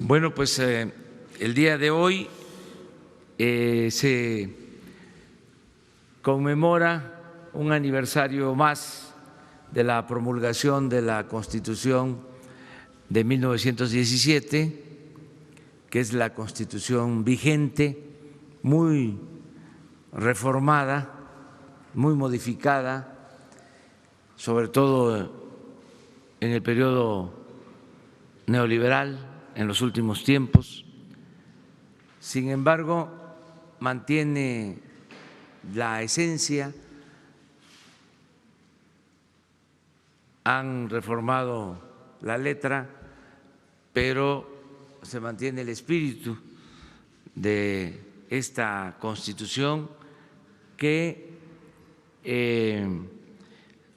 Bueno, pues el día de hoy se conmemora un aniversario más de la promulgación de la Constitución de 1917, que es la Constitución vigente, muy reformada, muy modificada, sobre todo en el periodo neoliberal en los últimos tiempos. Sin embargo, mantiene la esencia, han reformado la letra, pero se mantiene el espíritu de esta Constitución que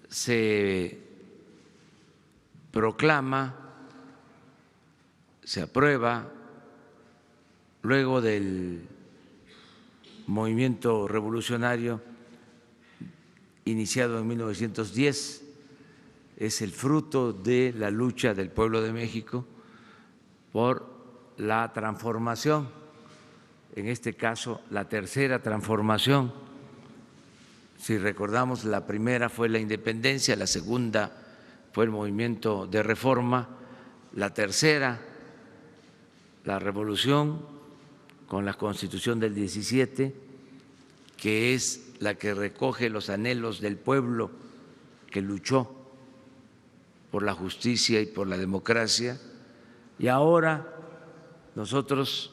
se proclama, se aprueba luego del movimiento revolucionario iniciado en 1910, es el fruto de la lucha del pueblo de México por la transformación, en este caso la tercera transformación. Si recordamos, la primera fue la independencia, la segunda fue el movimiento de reforma, la tercera, la revolución con la Constitución del 17, que es la que recoge los anhelos del pueblo que luchó por la justicia y por la democracia. Y ahora nosotros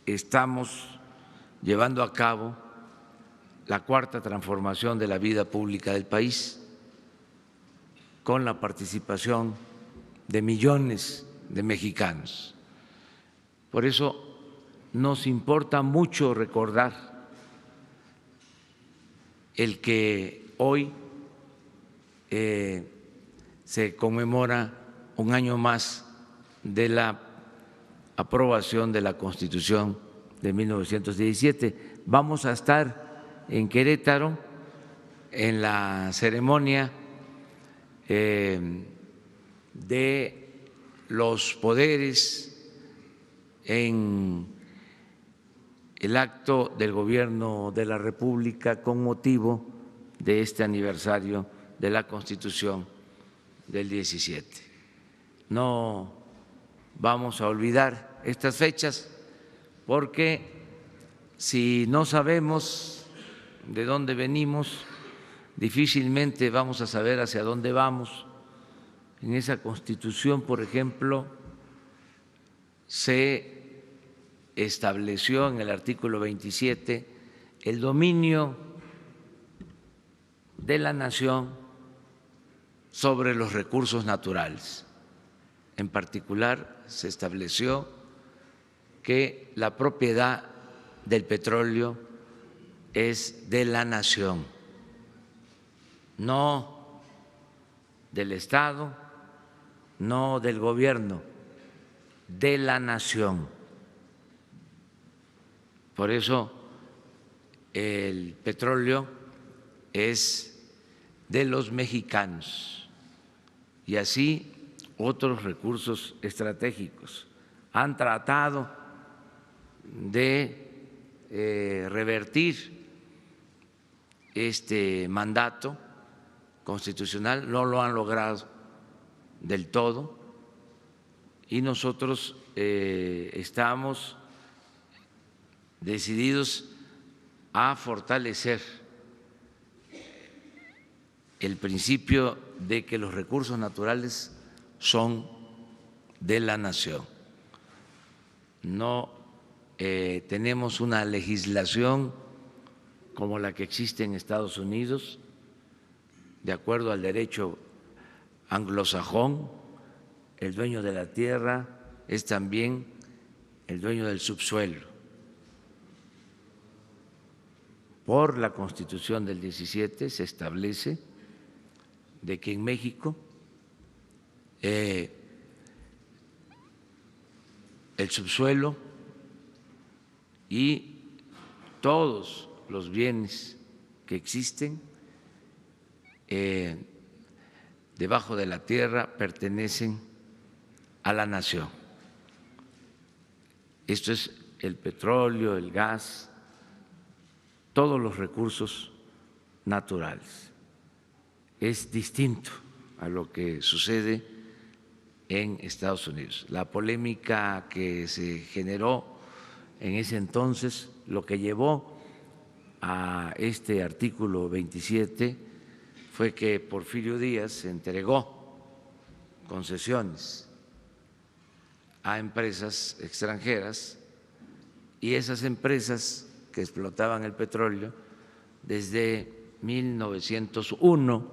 estamos llevando a cabo la cuarta transformación de la vida pública del país, con la participación de millones de mexicanos. Por eso nos importa mucho recordar el que hoy se conmemora un año más de la aprobación de la Constitución de 1917. Vamos a estar en Querétaro en la ceremonia de los poderes, en el acto del Gobierno de la República con motivo de este aniversario de la Constitución del 17. No vamos a olvidar estas fechas porque si no sabemos de dónde venimos, difícilmente vamos a saber hacia dónde vamos. En esa Constitución, por ejemplo, se estableció en el artículo 27 el dominio de la nación sobre los recursos naturales. En particular, se estableció que la propiedad del petróleo es de la nación, no del Estado, no del gobierno, de la nación. Por eso el petróleo es de los mexicanos y así otros recursos estratégicos. Han tratado de revertir este mandato constitucional, no lo han logrado del todo y nosotros estamos decididos a fortalecer el principio de que los recursos naturales son de la nación. No tenemos una legislación como la que existe en Estados Unidos, de acuerdo al derecho anglosajón. El dueño de la tierra es también el dueño del subsuelo. Por la Constitución del 17 se establece de que en México el subsuelo y todos los bienes que existen debajo de la tierra pertenecen a la nación. Esto es el petróleo, el gas, todos los recursos naturales. Es distinto a lo que sucede en Estados Unidos. La polémica que se generó en ese entonces, lo que llevó a este artículo 27 fue que Porfirio Díaz entregó concesiones a empresas extranjeras y esas empresas que explotaban el petróleo desde 1901,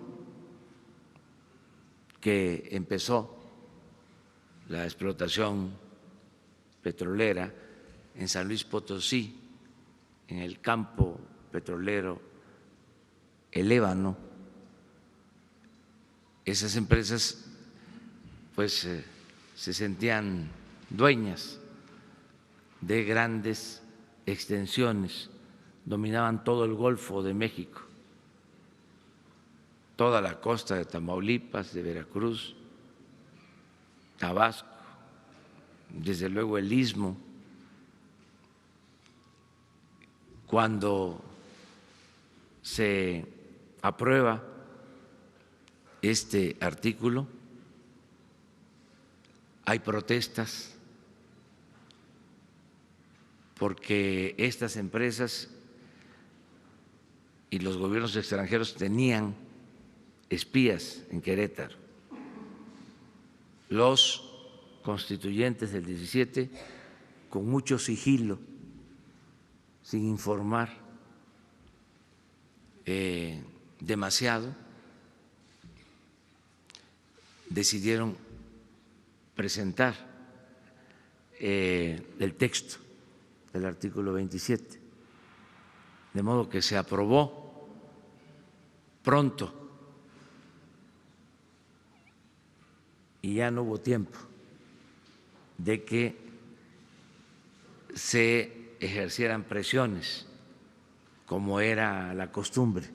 que empezó la explotación petrolera en San Luis Potosí, en el campo petrolero El Ébano. Esas empresas pues se sentían dueñas de grandes extensiones, dominaban todo el Golfo de México, toda la costa de Tamaulipas, de Veracruz, Tabasco, desde luego el Istmo. Cuando se aprueba este artículo, hay protestas porque estas empresas y los gobiernos extranjeros tenían espías en Querétaro. Los constituyentes del 17, con mucho sigilo, sin informar demasiado, decidieron presentar el texto del artículo 27, de modo que se aprobó pronto y ya no hubo tiempo de que se ejercieran presiones como era la costumbre.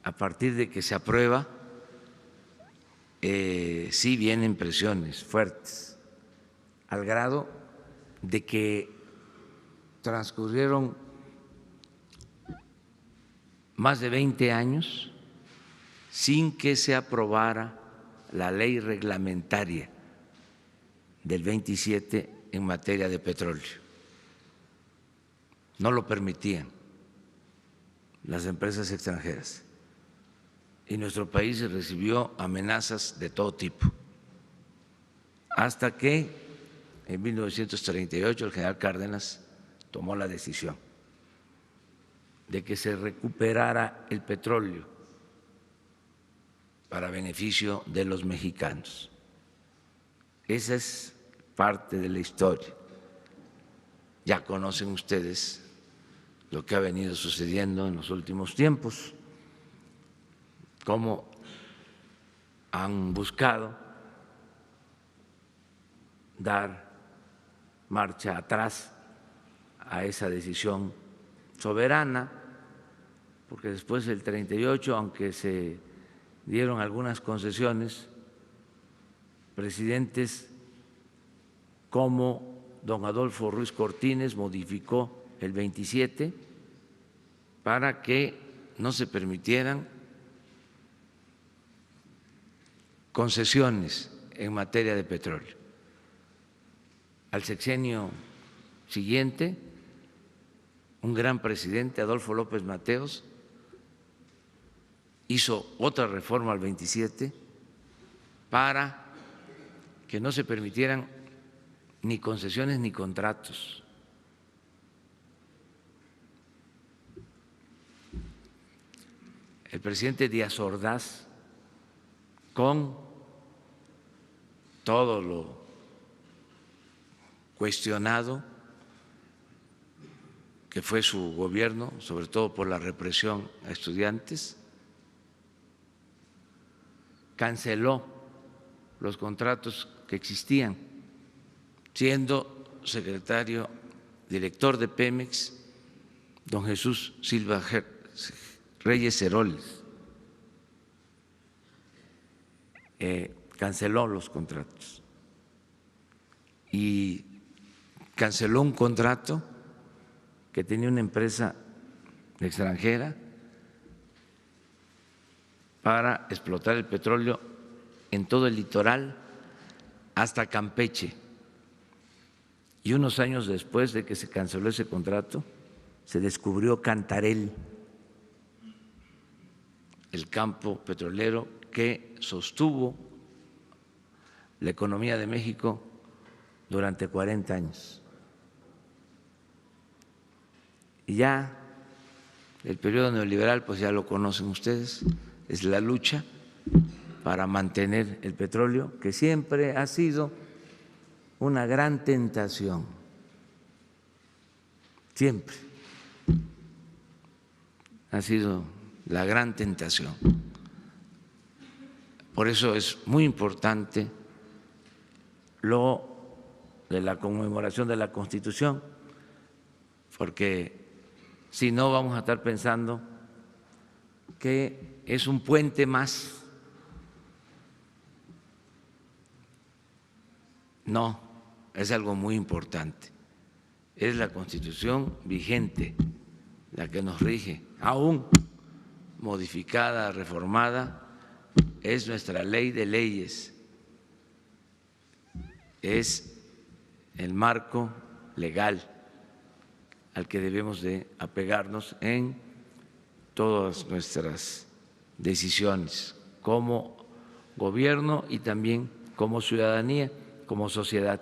A partir de que se aprueba, sí vienen presiones fuertes, al grado de que transcurrieron más de 20 años sin que se aprobara la ley reglamentaria del 27 en materia de petróleo. No lo permitían las empresas extranjeras y nuestro país recibió amenazas de todo tipo, hasta que en 1938 el general Cárdenas tomó la decisión de que se recuperara el petróleo para beneficio de los mexicanos. Esa es parte de la historia. Ya conocen ustedes lo que ha venido sucediendo en los últimos tiempos, cómo han buscado dar marcha atrás a esa decisión soberana, porque después del 38, aunque se dieron algunas concesiones, presidentes como don Adolfo Ruiz Cortines modificó el 27 para que no se permitieran concesiones en materia de petróleo. Al sexenio siguiente, un gran presidente, Adolfo López Mateos, hizo otra reforma al 27 para que no se permitieran ni concesiones ni contratos. El presidente Díaz Ordaz, con todo lo cuestionado que fue su gobierno, sobre todo por la represión a estudiantes, canceló los contratos que existían, siendo secretario director de Pemex don Jesús Silva Reyes Heroles. Canceló los contratos y canceló un contrato que tenía una empresa extranjera para explotar el petróleo en todo el litoral hasta Campeche. Y unos años después de que se canceló ese contrato, se descubrió Cantarell, el campo petrolero que sostuvo la economía de México durante 40 años. Y ya el periodo neoliberal, pues ya lo conocen ustedes, es la lucha para mantener el petróleo, que siempre ha sido una gran tentación, siempre ha sido la gran tentación. Por eso es muy importante lo de la conmemoración de la Constitución, porque si no vamos a estar pensando que es un puente más. No, es algo muy importante. Es la Constitución vigente la que nos rige, aún modificada, reformada, es nuestra ley de leyes, es el marco legal al que debemos de apegarnos en todas nuestras decisiones como gobierno y también como ciudadanía, como sociedad.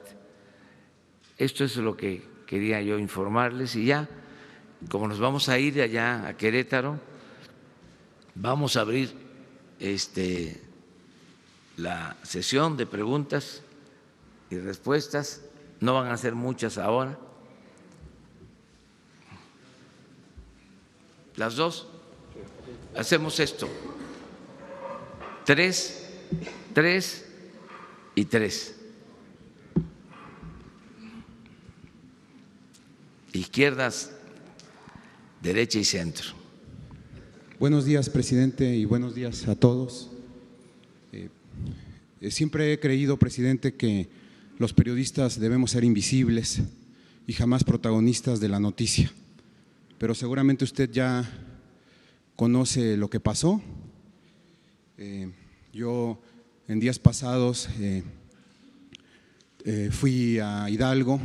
Esto es lo que quería yo informarles y ya, como nos vamos a ir allá a Querétaro, vamos a abrir la sesión de preguntas y respuestas. No van a ser muchas ahora. Las dos. Hacemos esto. 3, 3 y 3. Izquierdas, derecha y centro. Buenos días, presidente, y buenos días a todos. Siempre he creído, presidente, que los periodistas debemos ser invisibles y jamás protagonistas de la noticia. Pero seguramente usted ya conoce lo que pasó. Yo en días pasados fui a Hidalgo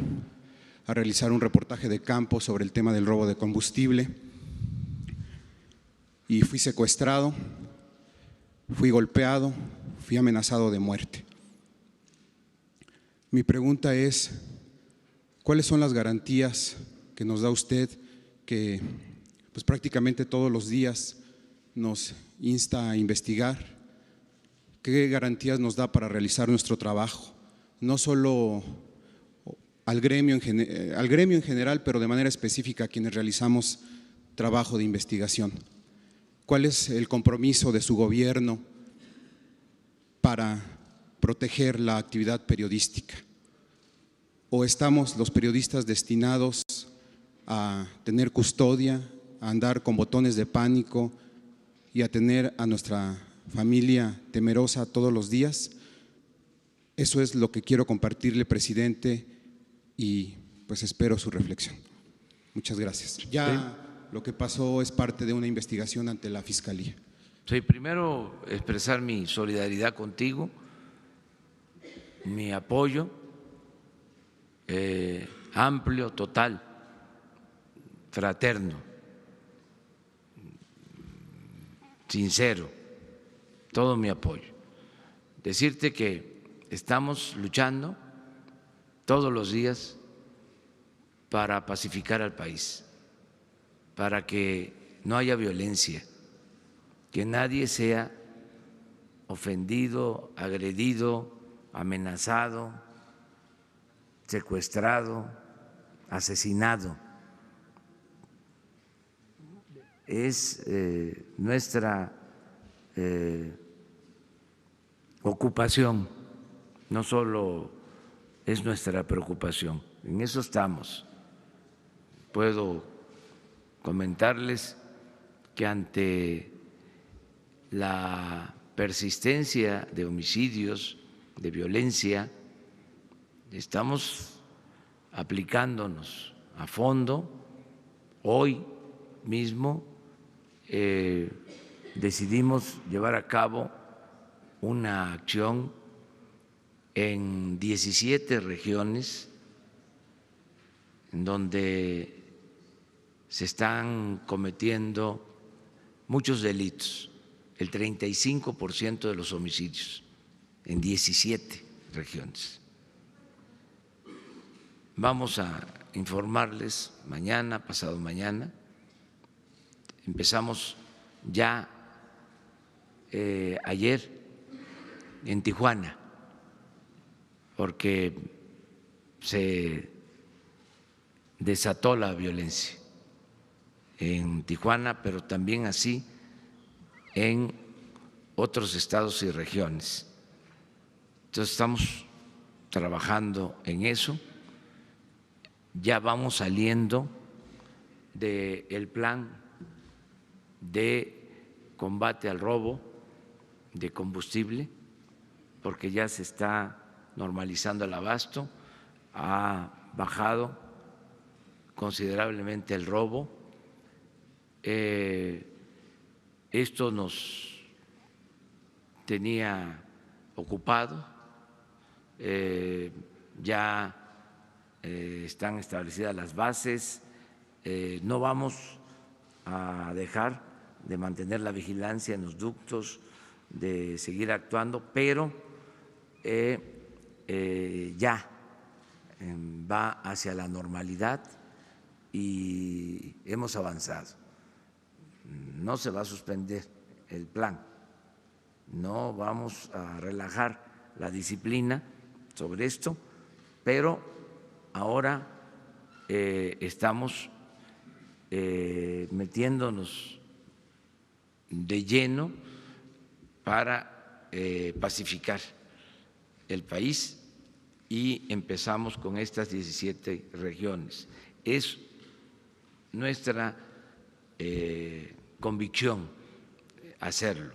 a realizar un reportaje de campo sobre el tema del robo de combustible y fui secuestrado, fui golpeado, fui amenazado de muerte. Mi pregunta es, ¿cuáles son las garantías que nos da usted que pues prácticamente todos los días nos insta a investigar? ¿Qué garantías nos da para realizar nuestro trabajo? No solo al gremio en general, pero de manera específica a quienes realizamos trabajo de investigación. ¿Cuál es el compromiso de su gobierno para proteger la actividad periodística? ¿O estamos los periodistas destinados a tener custodia, a andar con botones de pánico y a tener a nuestra familia temerosa todos los días? Eso es lo que quiero compartirle, presidente, y pues espero su reflexión. Muchas gracias. Ya lo que pasó es parte de una investigación ante la Fiscalía. Sí, primero expresar mi solidaridad contigo, mi apoyo amplio, total, fraterno, sincero, todo mi apoyo. Decirte que estamos luchando todos los días para pacificar al país, para que no haya violencia, que nadie sea ofendido, agredido, amenazado, secuestrado, asesinado. Es nuestra ocupación, no solo es nuestra preocupación, en eso estamos. Puedo comentarles que ante la persistencia de homicidios, de violencia, estamos aplicándonos a fondo. Hoy mismo decidimos llevar a cabo una acción en 17 regiones en donde se están cometiendo muchos delitos, el 35% de los homicidios en 17 regiones. Vamos a informarles mañana, pasado mañana. Empezamos ya ayer en Tijuana, porque se desató la violencia en Tijuana, pero también así en otros estados y regiones. Entonces estamos trabajando en eso. Ya vamos saliendo del plan de combate al robo de combustible, porque ya se está normalizando el abasto, ha bajado considerablemente el robo. Esto nos tenía ocupado, ya están establecidas las bases, no vamos a dejar de mantener la vigilancia en los ductos, de seguir actuando, pero ya va hacia la normalidad y hemos avanzado. No se va a suspender el plan, no vamos a relajar la disciplina sobre esto, pero ahora estamos metiéndonos de lleno para pacificar el país y empezamos con estas 17 regiones. Es nuestra convicción hacerlo,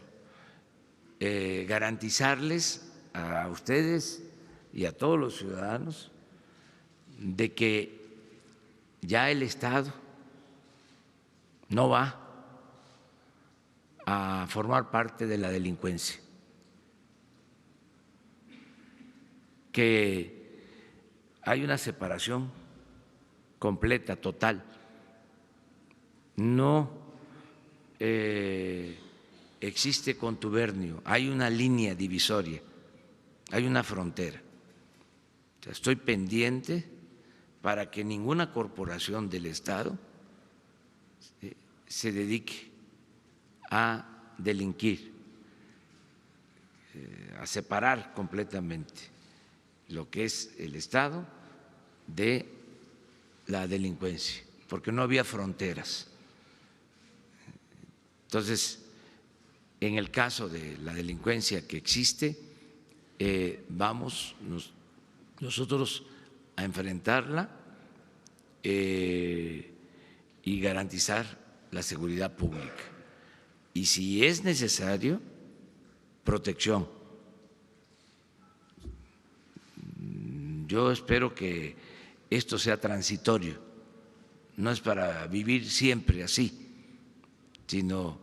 garantizarles a ustedes y a todos los ciudadanos de que ya el Estado no va a formar parte de la delincuencia, que hay una separación completa, total. No existe contubernio, hay una línea divisoria, hay una frontera. O sea, estoy pendiente para que ninguna corporación del Estado se dedique a delinquir, a separar completamente lo que es el Estado de la delincuencia, porque no había fronteras. Entonces, en el caso de la delincuencia que existe, vamos nosotros a enfrentarla y garantizar la seguridad pública. Y si es necesario, protección. Yo espero que esto sea transitorio, no es para vivir siempre así, sino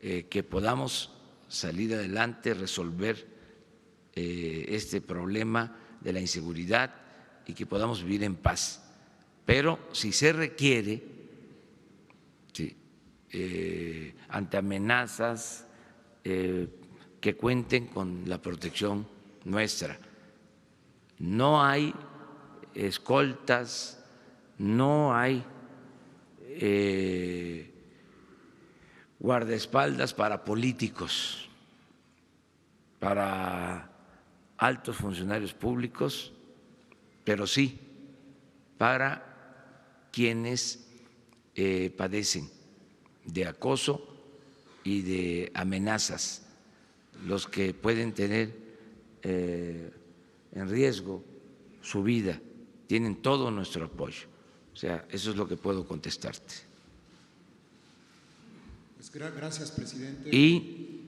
que podamos salir adelante, resolver este problema de la inseguridad y que podamos vivir en paz. Pero si se requiere, ante amenazas, que cuenten con la protección nuestra. No hay escoltas, no hay guardaespaldas para políticos, para altos funcionarios públicos, pero sí para quienes padecen de acoso y de amenazas, los que pueden tener en riesgo su vida, tienen todo nuestro apoyo. O sea, eso es lo que puedo contestarte. Pues gracias, presidente. Y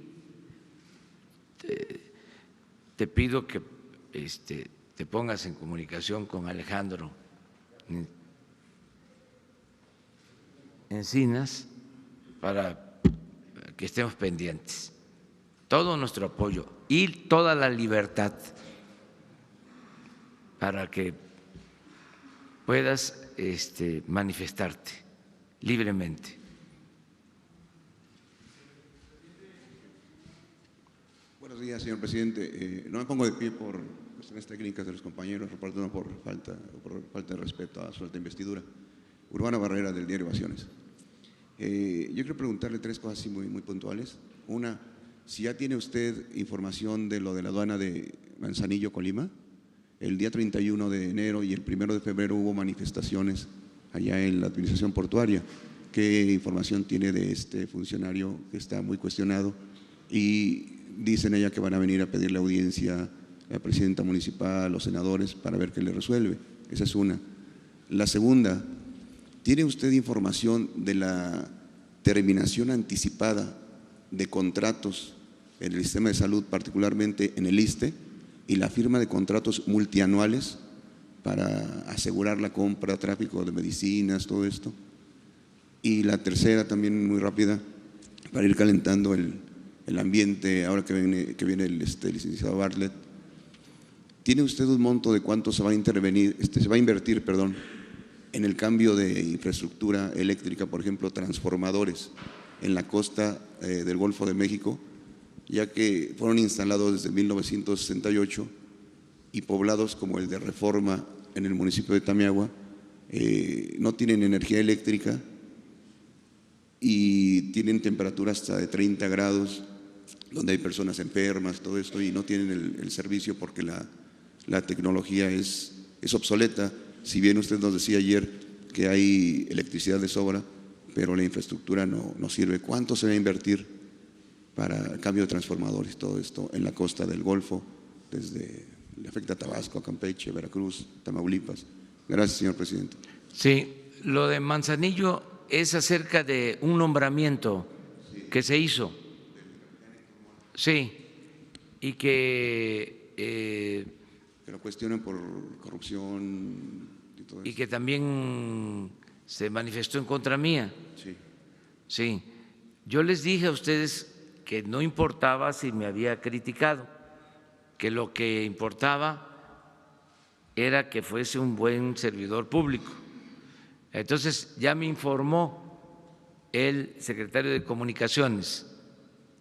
te pido que te pongas en comunicación con Alejandro Encinas para que estemos pendientes. Todo nuestro apoyo y toda la libertad para que puedas manifestarte libremente. Buenos días, señor presidente. No me pongo de pie por cuestiones técnicas de los compañeros, reparto no por falta de respeto a su alta investidura. Urbano Barrera, del diario Ovaciones. Yo quiero preguntarle tres cosas así muy puntuales. Una, si ya tiene usted información de lo de la aduana de Manzanillo, Colima. El día 31 de enero y el 1 de febrero hubo manifestaciones allá en la administración portuaria. ¿Qué información tiene de este funcionario que está muy cuestionado? Y dicen ella que van a venir a pedirle audiencia a la presidenta municipal, los senadores, para ver qué le resuelve. Esa es una. La segunda, ¿tiene usted información de la terminación anticipada de contratos en el sistema de salud, particularmente en el ISSSTE, y la firma de contratos multianuales para asegurar la compra, tráfico de medicinas, todo esto? Y la tercera, también muy rápida, para ir calentando el ambiente, ahora que viene el licenciado Bartlett, ¿tiene usted un monto de cuánto se va a invertir en el cambio de infraestructura eléctrica, por ejemplo, transformadores en la costa del Golfo de México, ya que fueron instalados desde 1968 y poblados como el de Reforma en el municipio de Tamiagua no tienen energía eléctrica y tienen temperatura hasta de 30 grados, donde hay personas enfermas, todo esto, y no tienen el servicio porque la tecnología es obsoleta. Si bien usted nos decía ayer que hay electricidad de sobra, pero la infraestructura no sirve. ¿Cuánto se va a invertir para el cambio de transformadores, todo esto en la costa del Golfo, le afecta a Tabasco, a Campeche, Veracruz, Tamaulipas? Gracias, señor presidente. Sí, lo de Manzanillo es acerca de un nombramiento que se hizo. Sí, y que lo cuestionan por corrupción y todo eso. Y que también se manifestó en contra mía. Sí. Sí, yo les dije a ustedes que no importaba si me había criticado, que lo que importaba era que fuese un buen servidor público. Entonces ya me informó el secretario de Comunicaciones,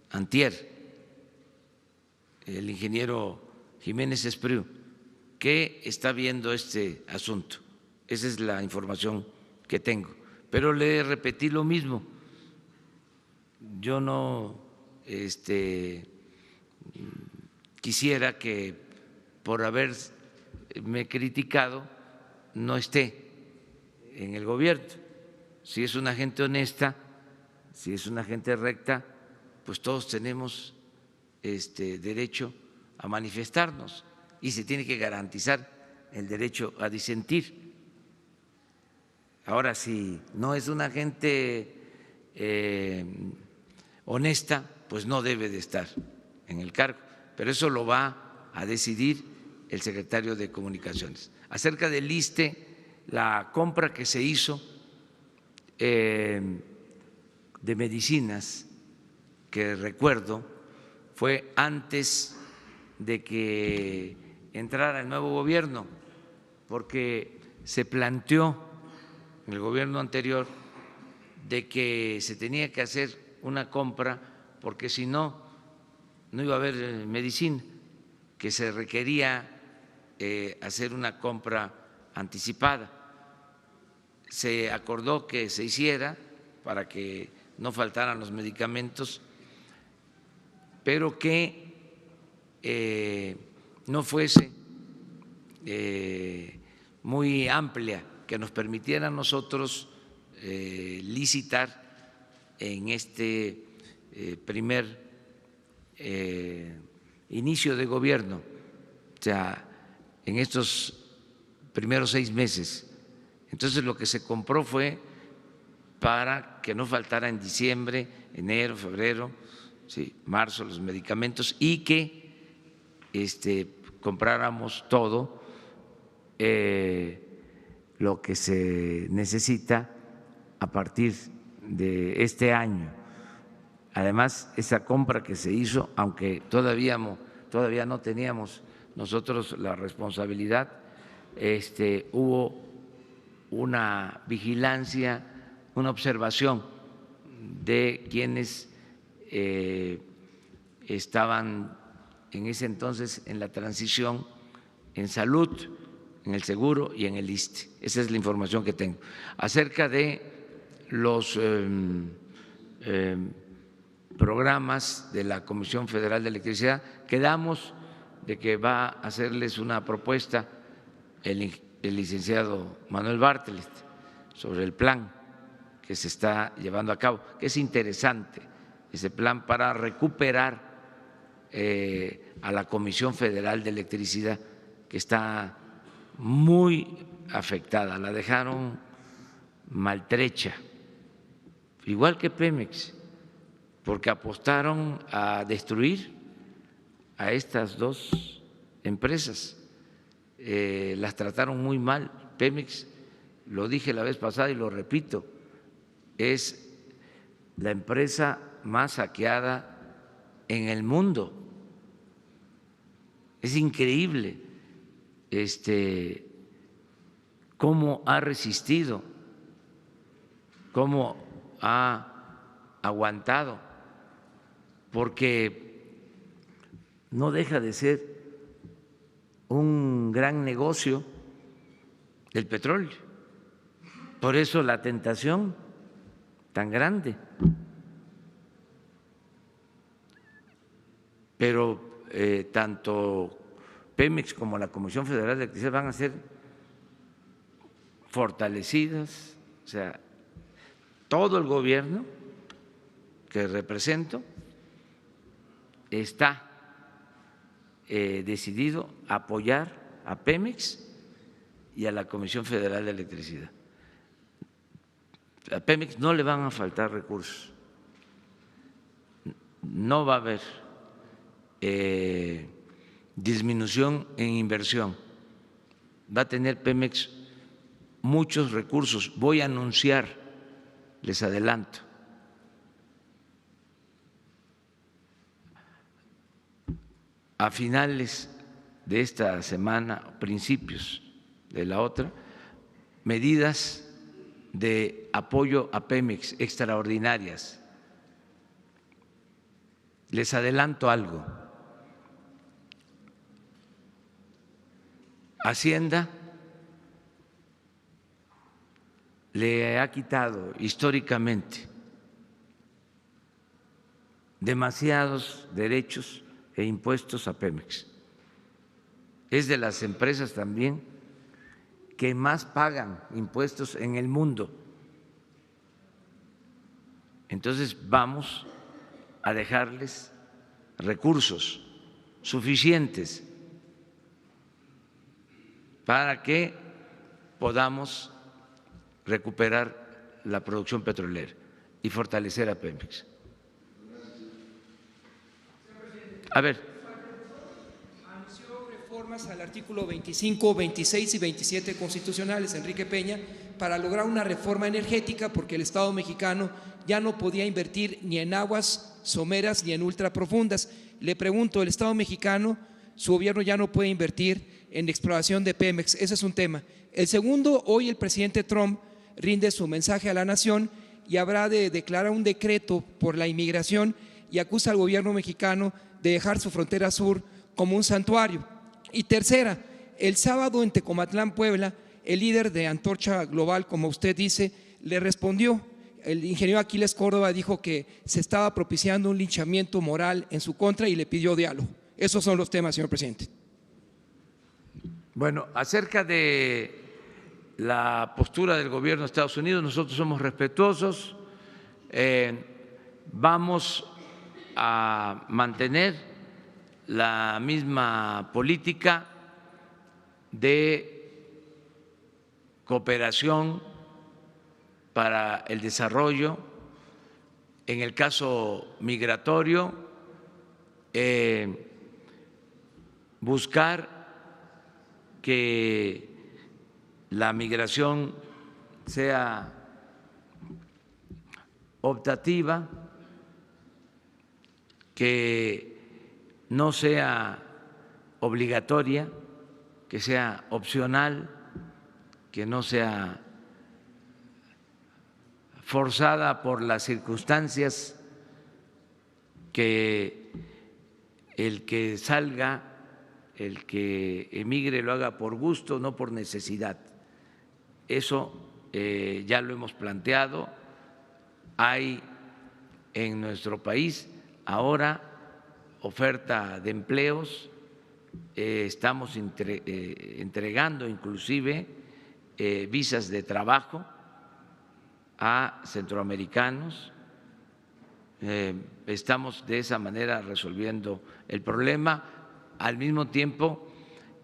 antier, el ingeniero Jiménez Espriu, que está viendo este asunto. Esa es la información que tengo. Pero le repetí lo mismo. Yo no quisiera que por haberme criticado no esté en el gobierno. Si es una gente honesta, si es una gente recta, pues todos tenemos derecho a manifestarnos y se tiene que garantizar el derecho a disentir. Ahora, si no es una gente honesta, pues no debe de estar en el cargo, pero eso lo va a decidir el secretario de Comunicaciones. Acerca del ISSSTE, la compra que se hizo de medicinas, que recuerdo, fue antes de que entrara el nuevo gobierno, porque se planteó en el gobierno anterior de que se tenía que hacer una compra porque si no, no iba a haber medicina, que se requería hacer una compra anticipada. Se acordó que se hiciera para que no faltaran los medicamentos, pero que no fuese muy amplia, que nos permitiera a nosotros licitar en este primer inicio de gobierno, o sea, en estos primeros 6 meses. Entonces lo que se compró fue para que no faltara en diciembre, enero, febrero, sí, marzo los medicamentos y que compráramos todo lo que se necesita a partir de este año. Además, esa compra que se hizo, aunque todavía no teníamos nosotros la responsabilidad, hubo una vigilancia, una observación de quienes estaban en ese entonces en la transición en salud, en el seguro y en el ISSSTE. Esa es la información que tengo. Acerca de los programas de la Comisión Federal de Electricidad, quedamos de que va a hacerles una propuesta el licenciado Manuel Bartlett sobre el plan que se está llevando a cabo, que es interesante ese plan para recuperar a la Comisión Federal de Electricidad, que está muy afectada, la dejaron maltrecha, igual que Pemex, porque apostaron a destruir a estas dos empresas, las trataron muy mal. Pemex, lo dije la vez pasada y lo repito, es la empresa más saqueada en el mundo. Es increíble cómo ha resistido, cómo ha aguantado, porque no deja de ser un gran negocio el petróleo. Por eso la tentación tan grande. Pero tanto Pemex como la Comisión Federal de Electricidad van a ser fortalecidas, o sea, todo el gobierno que represento está decidido a apoyar a Pemex y a la Comisión Federal de Electricidad. A Pemex no le van a faltar recursos, no va a haber disminución en inversión, va a tener Pemex muchos recursos. Voy a anunciar, les adelanto, a finales de esta semana, principios de la otra, medidas de apoyo a Pemex extraordinarias. Les adelanto algo. Hacienda le ha quitado históricamente demasiados derechos e impuestos a Pemex. Es de las empresas también que más pagan impuestos en el mundo. Entonces vamos a dejarles recursos suficientes para que podamos recuperar la producción petrolera y fortalecer a Pemex. A ver. Anunció reformas al artículo 25, 26 y 27 constitucionales, Enrique Peña, para lograr una reforma energética, porque el Estado mexicano ya no podía invertir ni en aguas someras ni en ultraprofundas. Le pregunto, el Estado mexicano, su gobierno ya no puede invertir en exploración de Pemex. Ese es un tema. El segundo, hoy el presidente Trump rinde su mensaje a la nación y habrá de declarar un decreto por la inmigración y acusa al gobierno mexicano de dejar su frontera sur como un santuario. Y tercera, el sábado en Tecomatlán, Puebla, el líder de Antorcha Global, como usted dice, le respondió. El ingeniero Aquiles Córdoba dijo que se estaba propiciando un linchamiento moral en su contra y le pidió diálogo. Esos son los temas, señor presidente. Bueno, acerca de la postura del gobierno de Estados Unidos, nosotros somos respetuosos, vamos a mantener la misma política de cooperación para el desarrollo. En el caso migratorio, buscar que la migración sea optativa, que no sea obligatoria, que sea opcional, que no sea forzada por las circunstancias, que el que salga, el que emigre lo haga por gusto, no por necesidad. Eso ya lo hemos planteado. Hay en nuestro país ahora oferta de empleos, estamos entregando inclusive visas de trabajo a centroamericanos. Estamos de esa manera resolviendo el problema, al mismo tiempo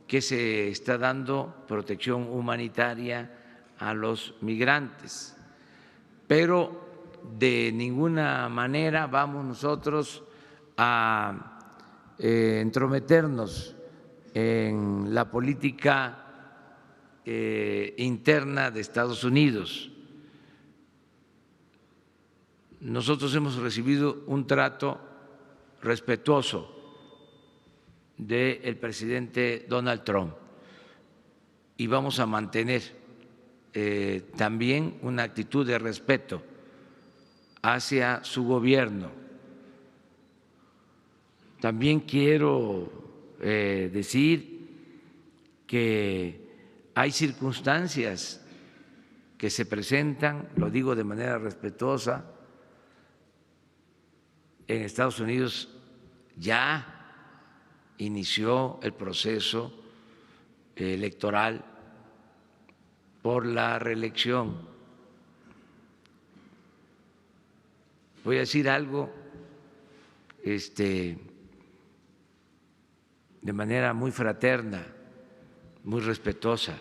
que se está dando protección humanitaria a los migrantes. Pero de ninguna manera vamos nosotros a entrometernos en la política interna de Estados Unidos. Nosotros hemos recibido un trato respetuoso del presidente Donald Trump y vamos a mantener también una actitud de respeto hacia su gobierno. También quiero decir que hay circunstancias que se presentan, lo digo de manera respetuosa. En Estados Unidos ya inició el proceso electoral por la reelección. Voy a decir algo de manera muy fraterna, muy respetuosa,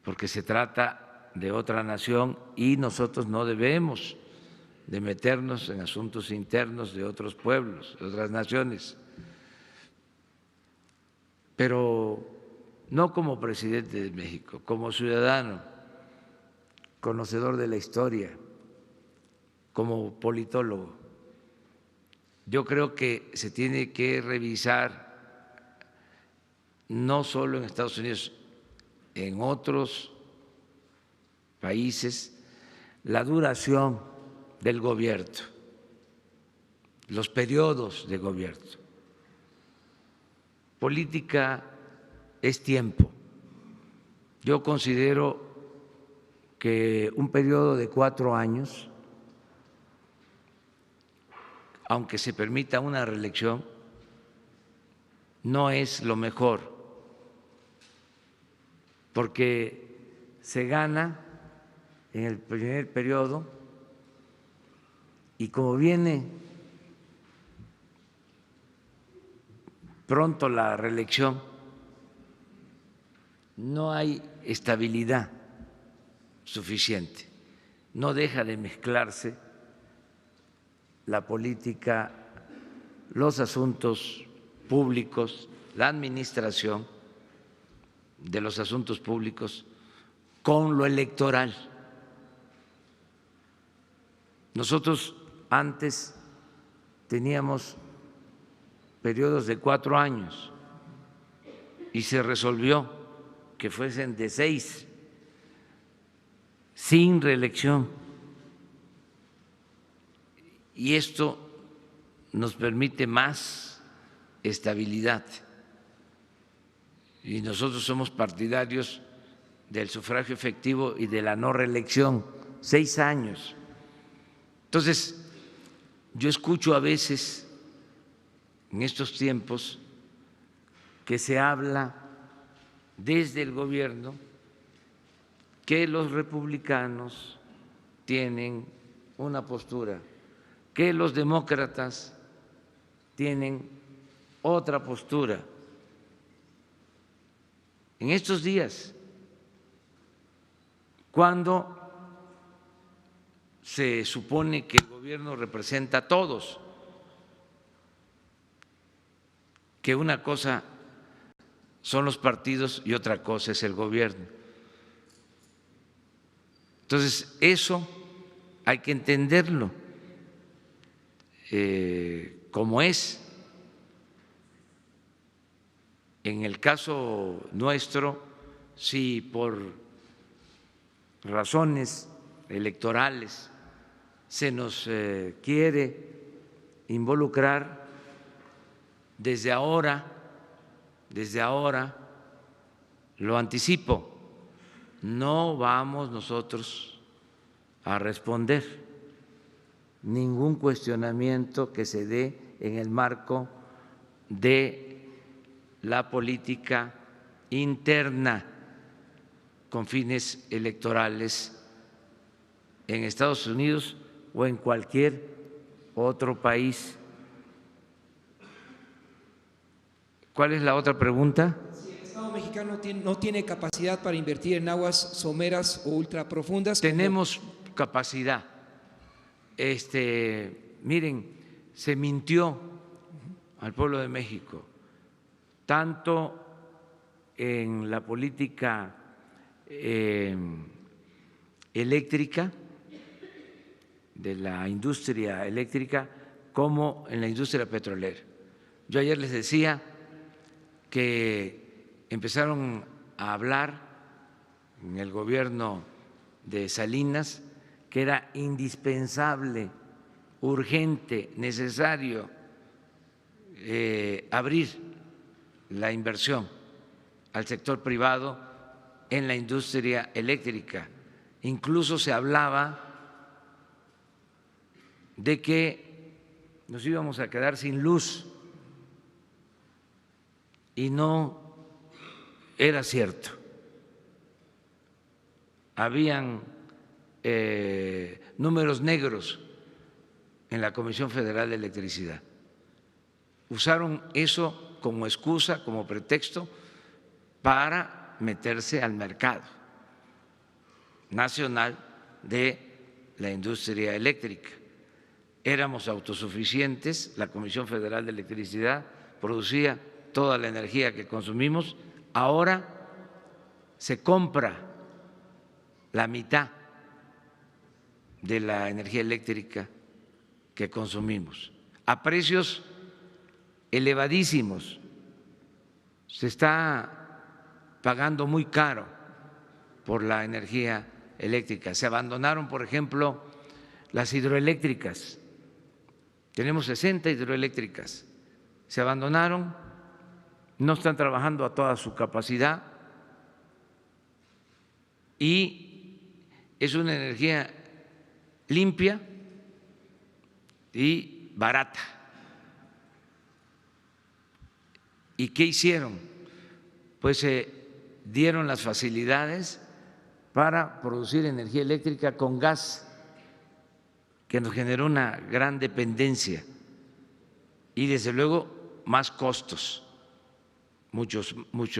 porque se trata de otra nación y nosotros no debemos de meternos en asuntos internos de otros pueblos, de otras naciones. Pero no como presidente de México, como ciudadano, conocedor de la historia, como politólogo. Yo creo que se tiene que revisar no solo en Estados Unidos, en otros países, la duración del gobierno, los periodos de gobierno. Política es tiempo. Yo considero que un periodo de 4 años, aunque se permita una reelección, no es lo mejor, porque se gana en el primer periodo y como viene pronto la reelección, no hay estabilidad suficiente, no deja de mezclarse la política, los asuntos públicos, la administración de los asuntos públicos con lo electoral. Nosotros antes teníamos periodos de 4 años y se resolvió que fuesen de 6, sin reelección. Y esto nos permite más estabilidad. Y nosotros somos partidarios del sufragio efectivo y de la no reelección, 6 años. Entonces, yo escucho a veces en estos tiempos que se habla desde el gobierno que los republicanos tienen una postura, que los demócratas tienen otra postura. En estos días, cuando se supone que el gobierno representa a todos, que una cosa son los partidos y otra cosa es el gobierno. Entonces, eso hay que entenderlo como es. En el caso nuestro, si por razones electorales se nos quiere involucrar, desde ahora lo anticipo, no vamos nosotros a responder ningún cuestionamiento que se dé en el marco de la política interna con fines electorales en Estados Unidos o en cualquier otro país. ¿Cuál es la otra pregunta? Si el Estado mexicano no tiene capacidad para invertir en aguas someras o ultraprofundas. Tenemos capacidad. Miren, se mintió al pueblo de México, tanto en la política eléctrica, de la industria eléctrica, como en la industria petrolera. Yo ayer les decía que empezaron a hablar en el gobierno de Salinas que era indispensable, urgente, necesario abrir la inversión al sector privado en la industria eléctrica. Incluso se hablaba de que nos íbamos a quedar sin luz y no era cierto. Habían números negros en la Comisión Federal de Electricidad. Usaron eso como excusa, como pretexto para meterse al mercado nacional de la industria eléctrica. Éramos autosuficientes, la Comisión Federal de Electricidad producía toda la energía que consumimos, ahora se compra la mitad de la energía eléctrica que consumimos a precios elevadísimos. Se está pagando muy caro por la energía eléctrica. Se abandonaron, por ejemplo, las hidroeléctricas. Tenemos 60 hidroeléctricas. Se abandonaron, no están trabajando a toda su capacidad y es una energía limpia y barata. ¿Y qué hicieron? Pues dieron las facilidades para producir energía eléctrica con gas, que nos generó una gran dependencia y desde luego más costos, muchos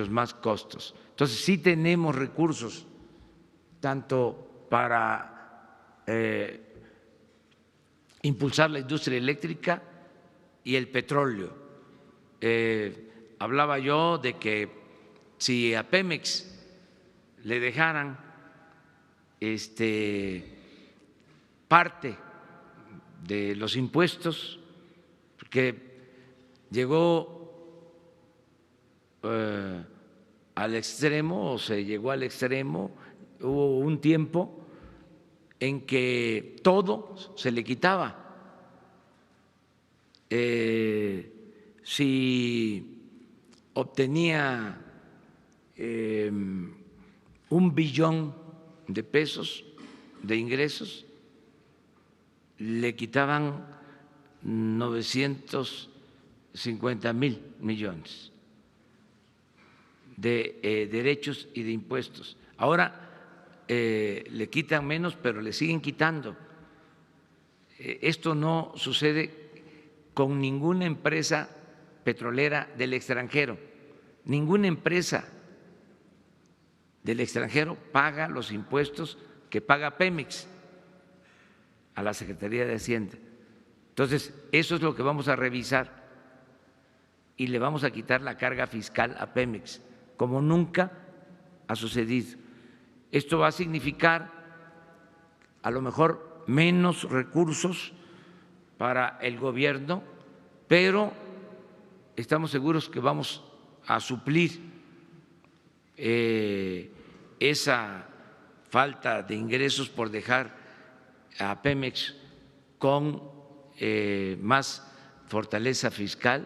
más costos. Entonces sí tenemos recursos tanto para impulsar la industria eléctrica y el petróleo. Hablaba yo de que si a Pemex le dejaran parte de los impuestos, porque llegó al extremo o se llegó al extremo, hubo un tiempo en que todo se le quitaba. Si obtenía 1 billón de pesos de ingresos, le quitaban 950,000 millones de derechos y de impuestos. Ahora le quitan menos, pero le siguen quitando. Esto no sucede con ninguna empresa petrolera del extranjero. Ninguna empresa del extranjero paga los impuestos que paga Pemex a la Secretaría de Hacienda. Entonces, eso es lo que vamos a revisar y le vamos a quitar la carga fiscal a Pemex. como nunca ha sucedido. Esto va a significar a lo mejor menos recursos para el gobierno, pero estamos seguros que vamos a suplir esa falta de ingresos por dejar a Pemex con más fortaleza fiscal.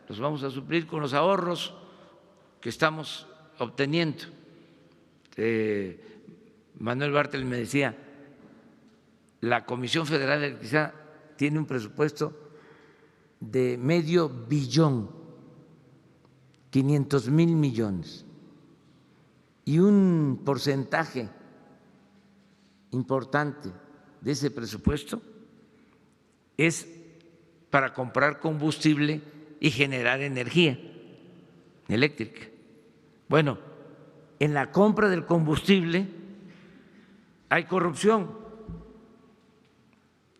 Los vamos a suplir con los ahorros que estamos obteniendo. Manuel Bartel me decía, la Comisión Federal de Electricidad tiene un presupuesto de $500 billion, 500,000 millones, y un porcentaje importante de ese presupuesto es para comprar combustible y generar energía eléctrica. Bueno, en la compra del combustible hay corrupción.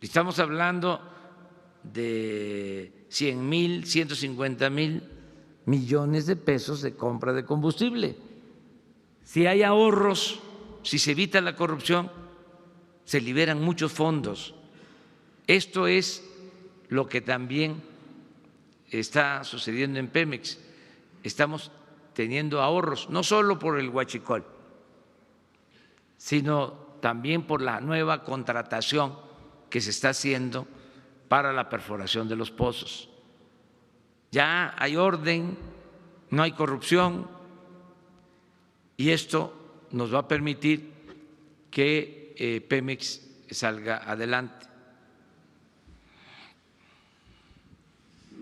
Estamos hablando de 100,000, 150,000 millones de pesos de compra de combustible. Si hay ahorros, si se evita la corrupción, se liberan muchos fondos. Esto es lo que también está sucediendo en Pemex. Estamos teniendo ahorros, no solo por el huachicol, sino también por la nueva contratación que se está haciendo para la perforación de los pozos. Ya hay orden, no hay corrupción, y esto nos va a permitir que Pemex salga adelante.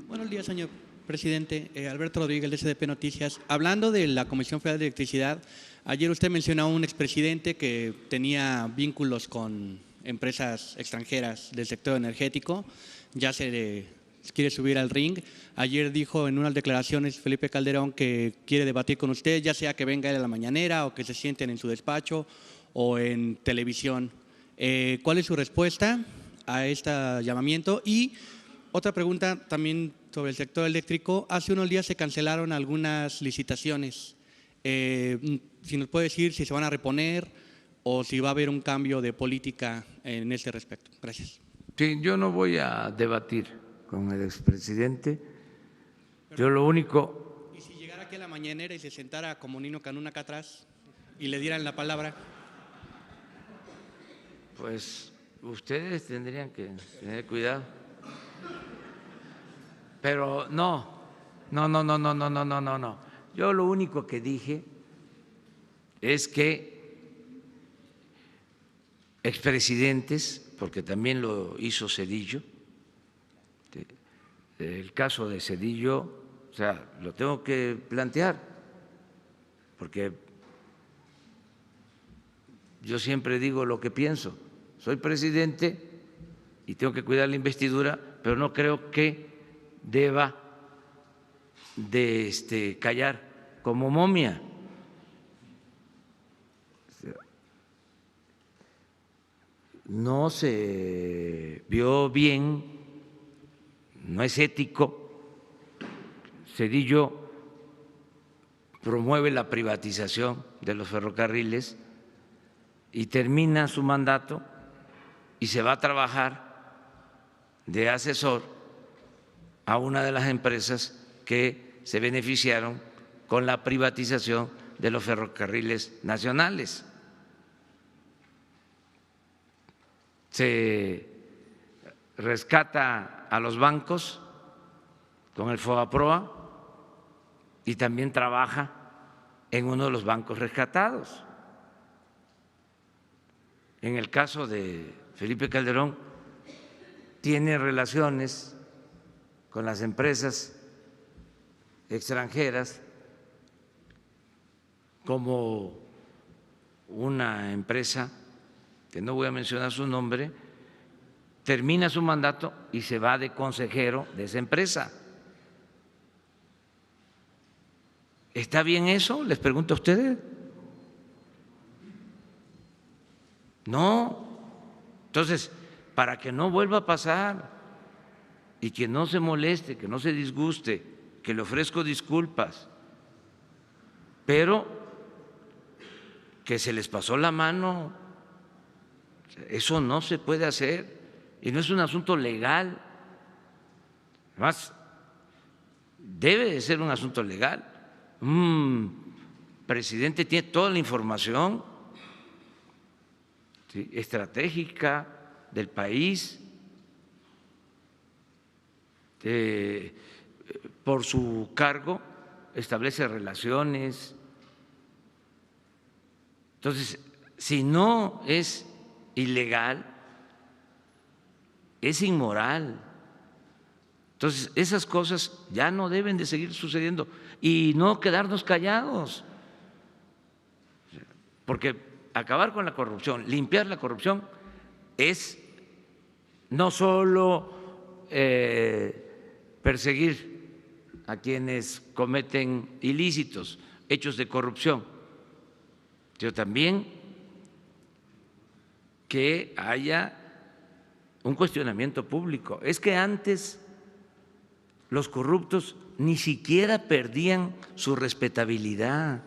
Buenos días, señor presidente. Alberto Rodríguez, de SDP Noticias. Hablando de la Comisión Federal de Electricidad, ayer usted mencionó a un expresidente que tenía vínculos con empresas extranjeras del sector energético, ya se quiere subir al ring. Ayer dijo en unas declaraciones Felipe Calderón que quiere debatir con usted, ya sea que venga él a la mañanera o que se sienten en su despacho o en televisión. ¿Cuál es su respuesta a este llamamiento? Y otra pregunta también sobre el sector eléctrico. Hace unos días se cancelaron algunas licitaciones. Si nos puede decir si se van a reponer o si va a haber un cambio de política en este respecto. Gracias. Sí, yo no voy a debatir con el expresidente. Yo lo único… ¿Y si llegara aquí a la mañanera y se sentara como Nino Canún acá atrás y le dieran la palabra? Pues ustedes tendrían que tener cuidado. Pero no. Yo lo único que dije es que expresidentes, porque también lo hizo Zedillo, el caso de Zedillo, o sea, lo tengo que plantear, porque yo siempre digo lo que pienso. Soy presidente y tengo que cuidar la investidura, pero no creo que deba de callar como momia. No se vio bien, no es ético. Zedillo promueve la privatización de los ferrocarriles y termina su mandato y se va a trabajar de asesor a una de las empresas que se beneficiaron con la privatización de los ferrocarriles nacionales. Se rescata a los bancos con el FOBAPROA y también trabaja en uno de los bancos rescatados. En el caso de Felipe Calderón, tiene relaciones con las empresas extranjeras, como una empresa que no voy a mencionar su nombre, termina su mandato y se va de consejero de esa empresa. ¿Está bien eso? Les pregunto a ustedes. No. Entonces, para que no vuelva a pasar y que no se moleste, que no se disguste, que le ofrezco disculpas, pero que se les pasó la mano, eso no se puede hacer y no es un asunto legal. Además, debe de ser un asunto legal. Un presidente tiene toda la información, ¿sí?, estratégica del país, por su cargo establece relaciones. Entonces, si no es ilegal, es inmoral. Entonces, esas cosas ya no deben de seguir sucediendo y no quedarnos callados, porque acabar con la corrupción, limpiar la corrupción, es no solo perseguir a quienes cometen ilícitos, hechos de corrupción, sino también que haya un cuestionamiento público. Es que antes los corruptos ni siquiera perdían su respetabilidad,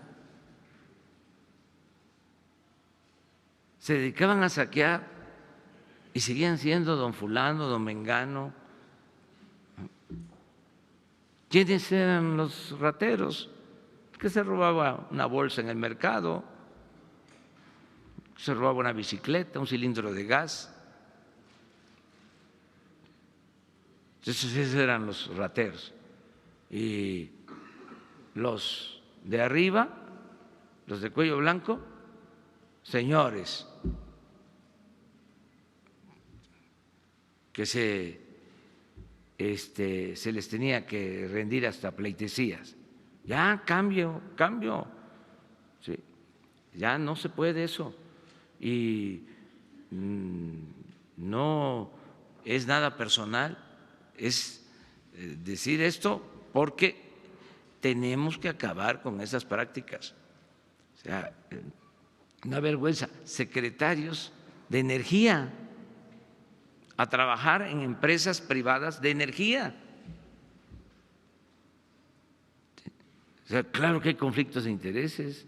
se dedicaban a saquear y seguían siendo don fulano, don mengano. ¿Quiénes eran los rateros? Que se robaba una bolsa en el mercado, se robaba una bicicleta, un cilindro de gas. Esos eran los rateros. Y los de arriba, los de cuello blanco, señores que se les tenía que rendir hasta pleitesías. Ya cambio, ¿sí? Ya no se puede eso. Y no es nada personal, es decir esto porque tenemos que acabar con esas prácticas. O sea, una vergüenza, secretarios de energía a trabajar en empresas privadas de energía. O sea, claro que hay conflictos de intereses,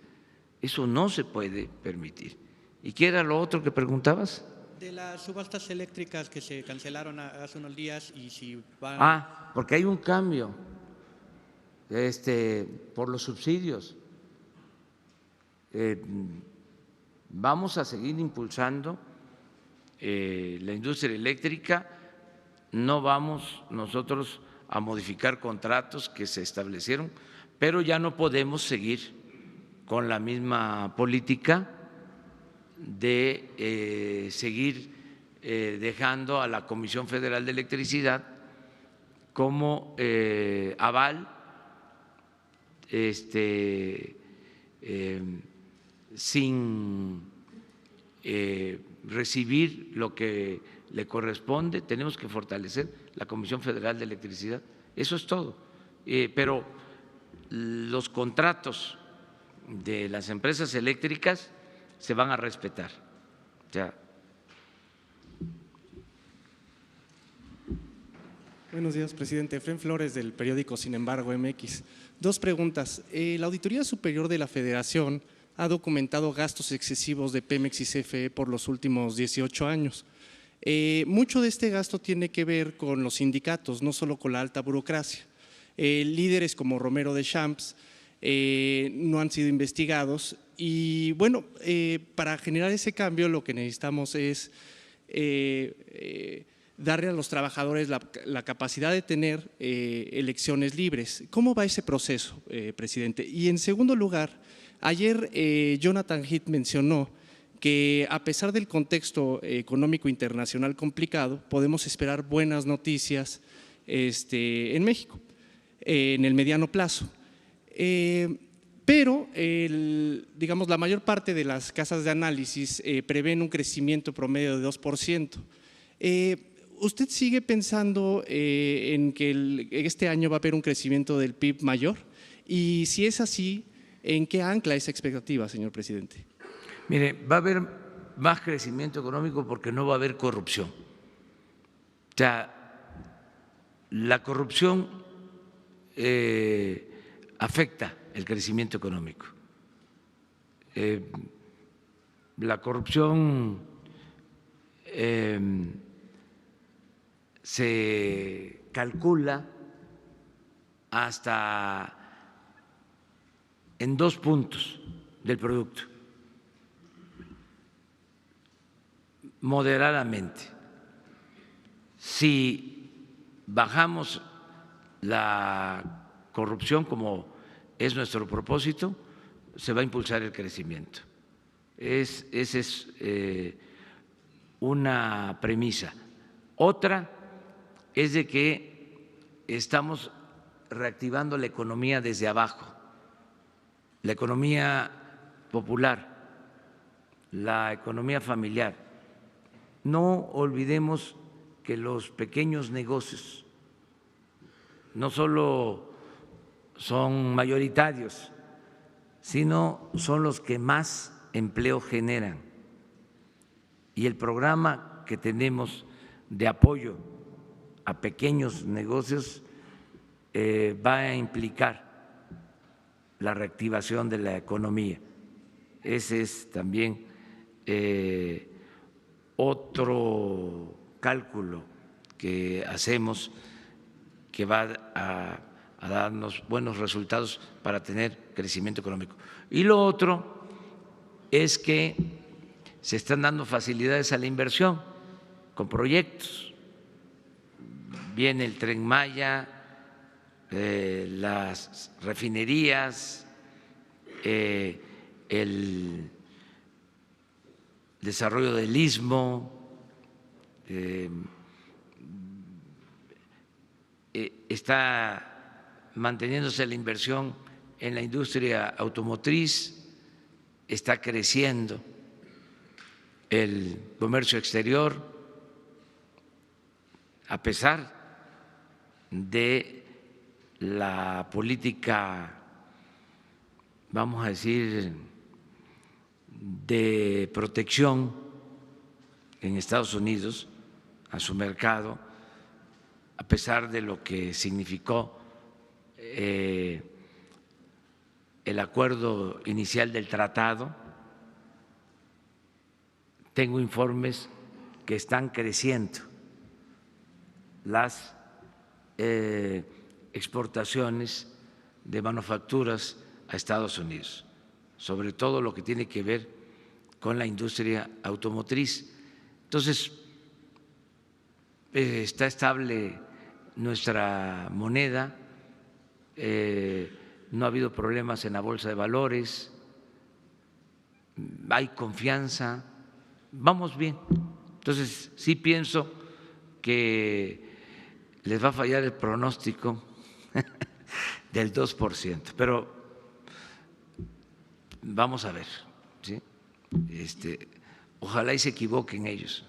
eso no se puede permitir. ¿Y qué era lo otro que preguntabas? De las subastas eléctricas que se cancelaron hace unos días y si van… Porque hay un cambio por los subsidios. Vamos a seguir impulsando la industria eléctrica, no vamos nosotros a modificar contratos que se establecieron, pero ya no podemos seguir con la misma política de seguir dejando a la Comisión Federal de Electricidad como aval sin recibir lo que le corresponde. Tenemos que fortalecer la Comisión Federal de Electricidad, eso es todo. Pero los contratos de las empresas eléctricas se van a respetar. Ya. Buenos días, presidente. Efrén Flores, del periódico Sin embargo MX. Dos preguntas. La Auditoría Superior de la Federación ha documentado gastos excesivos de Pemex y CFE por los últimos 18 años. Mucho de este gasto tiene que ver con los sindicatos, no solo con la alta burocracia. Líderes como Romero de Champs no han sido investigados y bueno, para generar ese cambio lo que necesitamos es darle a los trabajadores la capacidad de tener elecciones libres. ¿Cómo va ese proceso, presidente? Y en segundo lugar, ayer Jonathan Heath mencionó que a pesar del contexto económico internacional complicado, podemos esperar buenas noticias en México en el mediano plazo. Pero, digamos, la mayor parte de las casas de análisis prevén un crecimiento promedio de 2%. ¿Usted sigue pensando en que este año va a haber un crecimiento del PIB mayor? Y si es así, ¿en qué ancla esa expectativa, señor presidente? Mire, va a haber más crecimiento económico porque no va a haber corrupción. O sea, la corrupción afecta el crecimiento económico. La corrupción se calcula hasta en 2 puntos del producto, moderadamente. Si bajamos la corrupción, como es nuestro propósito, se va a impulsar el crecimiento. Esa es una premisa. Otra es de que estamos reactivando la economía desde abajo, la economía popular, la economía familiar. No olvidemos que los pequeños negocios no solo son mayoritarios, sino son los que más empleo generan. Y el programa que tenemos de apoyo a pequeños negocios va a implicar la reactivación de la economía. Ese es también otro cálculo que hacemos que va a darnos buenos resultados para tener crecimiento económico. Y lo otro es que se están dando facilidades a la inversión con proyectos. Viene el Tren Maya, las refinerías, el desarrollo del Istmo, está manteniéndose la inversión en la industria automotriz, está creciendo el comercio exterior, a pesar de la política, vamos a decir, de protección en Estados Unidos a su mercado, a pesar de lo que significó el acuerdo inicial del tratado. Tengo informes que están creciendo las exportaciones de manufacturas a Estados Unidos, sobre todo lo que tiene que ver con la industria automotriz. Entonces, está estable nuestra moneda, no ha habido problemas en la bolsa de valores, hay confianza, vamos bien. Entonces, sí pienso que les va a fallar el pronóstico del 2%, pero vamos a ver, ¿sí? Ojalá y se equivoquen ellos.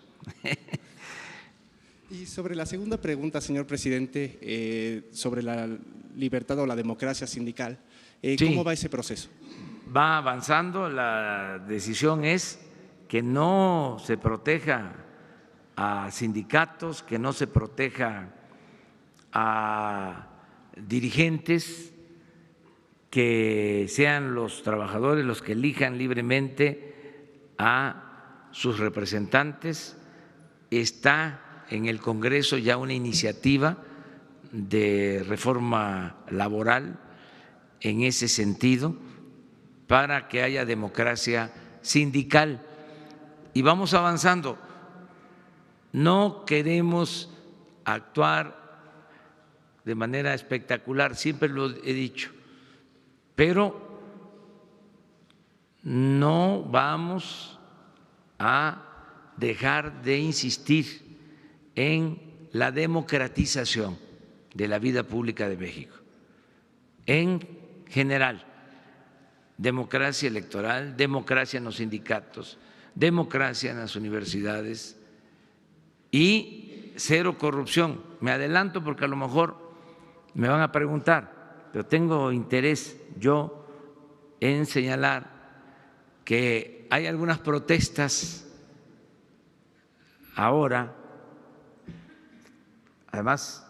Y sobre la segunda pregunta, señor presidente, sobre la libertad o la democracia sindical, ¿cómo va ese proceso? Va avanzando, la decisión es que no se proteja a sindicatos, que no se proteja a dirigentes, que sean los trabajadores los que elijan libremente a sus representantes. Está en el Congreso ya una iniciativa de reforma laboral en ese sentido para que haya democracia sindical, y vamos avanzando. No queremos actuar de manera espectacular, siempre lo he dicho, pero no vamos a dejar de insistir en la democratización de la vida pública de México, en general, democracia electoral, democracia en los sindicatos, democracia en las universidades y cero corrupción. Me adelanto porque a lo mejor me van a preguntar, pero tengo interés yo en señalar que hay algunas protestas ahora, además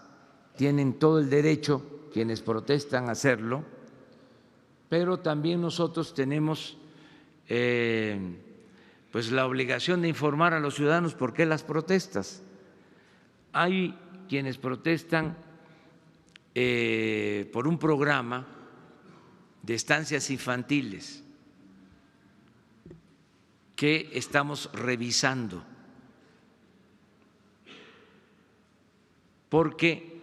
tienen todo el derecho quienes protestan a hacerlo, pero también nosotros tenemos pues la obligación de informar a los ciudadanos por qué las protestas. Hay quienes protestan por un programa de estancias infantiles que estamos revisando, porque